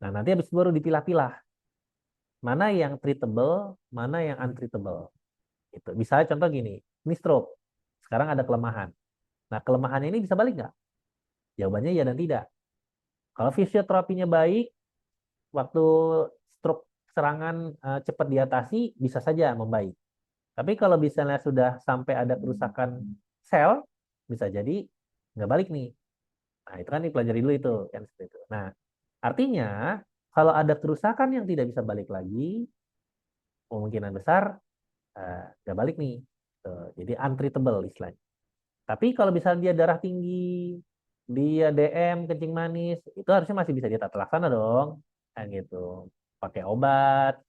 Nah, nanti habis itu baru dipilah-pilah. Mana yang treatable, mana yang untreatable. Gitu. Misalnya contoh gini, ini stroke. Sekarang ada kelemahan. Nah, kelemahan ini bisa balik nggak? Jawabannya ya dan tidak. Kalau fisioterapinya baik, waktu stroke serangan cepat diatasi, bisa saja membaik. Tapi kalau misalnya sudah sampai ada kerusakan sel, bisa jadi nggak balik nih. Nah, itu kan dipelajari dulu itu kan seperti itu. Nah, artinya kalau ada kerusakan yang tidak bisa balik lagi, kemungkinan besar nggak balik nih. Tuh, jadi untreatable istilahnya. Tapi kalau misalnya dia darah tinggi, dia DM, kencing manis, itu harusnya masih bisa ditata laksana dong. Kan gitu. Pakai obat,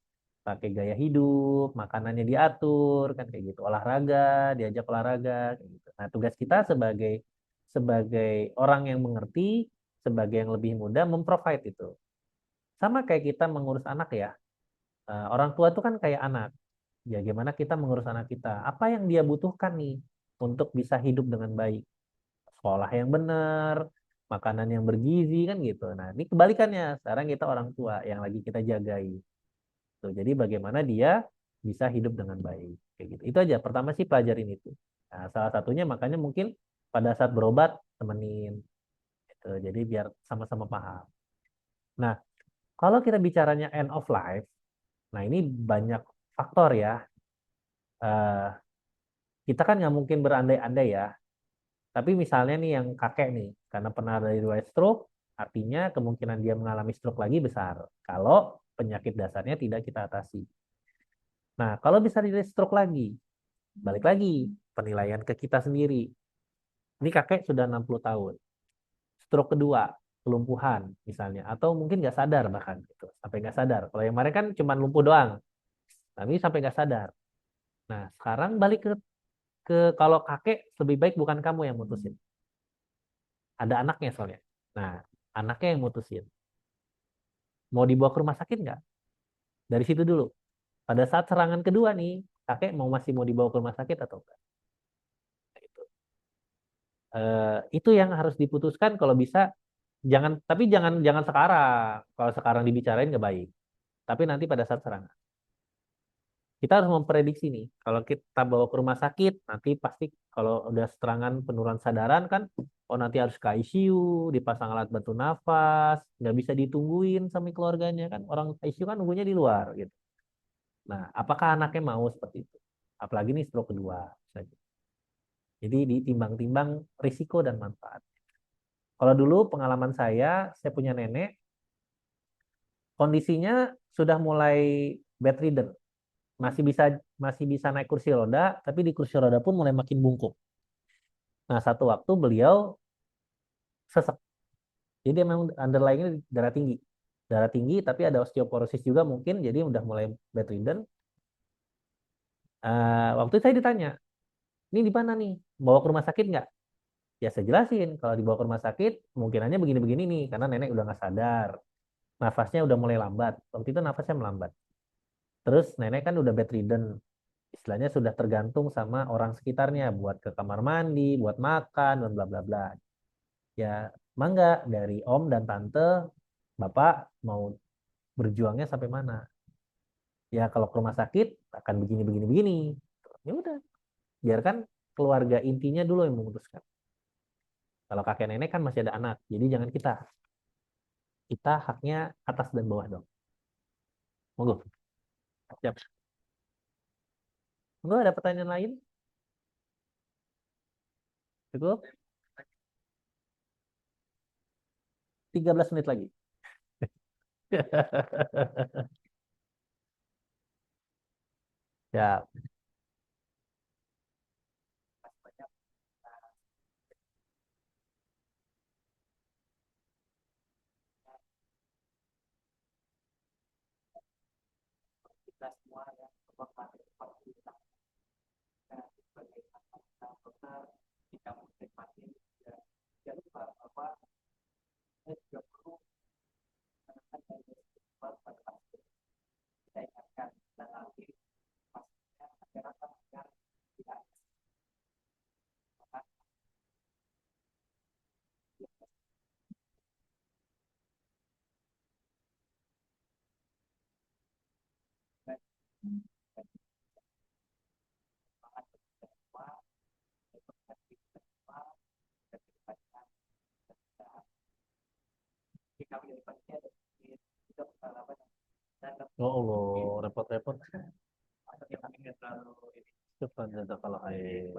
pakai gaya hidup, makanannya diatur, kan kayak gitu. Olahraga, diajak olahraga, kayak gitu. Nah, tugas kita sebagai sebagai orang yang mengerti, sebagai yang lebih muda, memprovide itu. Sama kayak kita mengurus anak ya. Orang tua itu kan kayak anak. Ya, gimana kita mengurus anak kita? Apa yang dia butuhkan nih untuk bisa hidup dengan baik? Sekolah yang benar, makanan yang bergizi kan gitu. Nah, ini kebalikannya. Sekarang kita orang tua yang lagi kita jagai. Tuh, jadi bagaimana dia bisa hidup dengan baik. Kayak gitu. Itu aja. Pertama sih pelajarin itu. Nah, salah satunya makanya mungkin pada saat berobat temenin. Gitu. Jadi biar sama-sama paham. Nah, kalau kita bicaranya end of life, nah ini banyak faktor ya. Eh, kita kan nggak mungkin berandai-andai ya. Tapi misalnya nih yang kakek nih, karena pernah ada riwayat stroke, artinya kemungkinan dia mengalami stroke lagi besar. Kalau penyakit dasarnya tidak kita atasi. Nah, kalau bisa di stroke lagi, balik lagi penilaian ke kita sendiri. Ini kakek sudah 60 tahun. Stroke kedua, kelumpuhan misalnya, atau mungkin nggak sadar bahkan gitu, sampai nggak sadar. Kalau yang kemarin kan cuma lumpuh doang, tapi sampai nggak sadar. Nah, sekarang balik ke kalau kakek lebih baik bukan kamu yang mutusin. Ada anaknya soalnya. Nah, anaknya yang mutusin. Mau dibawa ke rumah sakit nggak? Dari situ dulu. Pada saat serangan kedua nih, kakek masih mau dibawa ke rumah sakit atau enggak? Itu. Itu yang harus diputuskan kalau bisa. Jangan, tapi jangan jangan sekarang. Kalau sekarang dibicarain nggak baik. Tapi nanti pada saat serangan. Kita harus memprediksi nih. Kalau kita bawa ke rumah sakit, nanti pasti kalau udah serangan penurunan sadaran kan, oh nanti harus ke ICU, dipasang alat bantu nafas, nggak bisa ditungguin sama keluarganya kan. Orang ICU kan nunggunya di luar gitu. Nah, apakah anaknya mau seperti itu? Apalagi nih stroke kedua. Jadi ditimbang-timbang risiko dan manfaat. Kalau dulu pengalaman saya punya nenek, kondisinya sudah mulai bedridden, masih bisa naik kursi roda, tapi di kursi roda pun mulai makin bungkuk. Nah, satu waktu beliau sesek. Jadi memang underlying-nya darah tinggi, tapi ada osteoporosis juga mungkin, jadi udah mulai bedridden. Waktu itu saya ditanya, ini di mana nih? Bawa ke rumah sakit nggak? Ya saya jelasin, kalau dibawa ke rumah sakit, kemungkinannya begini-begini nih, karena nenek udah nggak sadar. Nafasnya udah mulai lambat. Waktu itu nafasnya melambat. Terus nenek kan udah bedridden. Istilahnya sudah tergantung sama orang sekitarnya buat ke kamar mandi, buat makan, dan bla bla bla. Ya, mangga dari om dan tante, bapak mau berjuangnya sampai mana? Ya kalau ke rumah sakit akan begini begini begini. Ya udah, biarkan keluarga intinya dulu yang memutuskan. Kalau kakek nenek kan masih ada anak, jadi jangan kita. Kita haknya atas dan bawah dong. Monggo. Siap. Monggo ada pertanyaan lain? Cukup? 13 menit lagi. Ya, Kita semua yang bermanfaat kita sebagai dokter kita menikmati ya, jangan lupa bahwa kita juga perlu menekan dari pada pasien kita ingatkan dan nanti pastinya masyarakat agar tidak kita menjadi pasien kita pengalaman dan oh Allah, repot-repot. kita ingin terlalu Cepat kalau khair.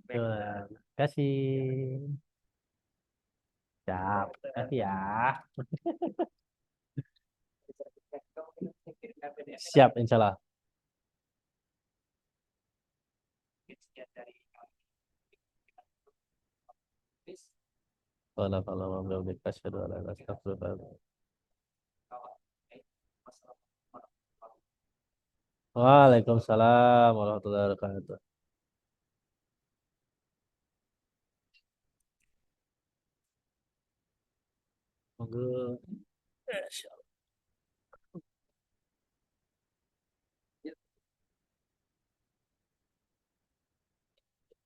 Terima kasih. Siap. Terima kasih ya. Siap, insya Allah. Kalau mau dikasih asyhadu an la ilaha illallah. Waalaikumsalam warahmatullahi wabarakatuh. Monggo. Masya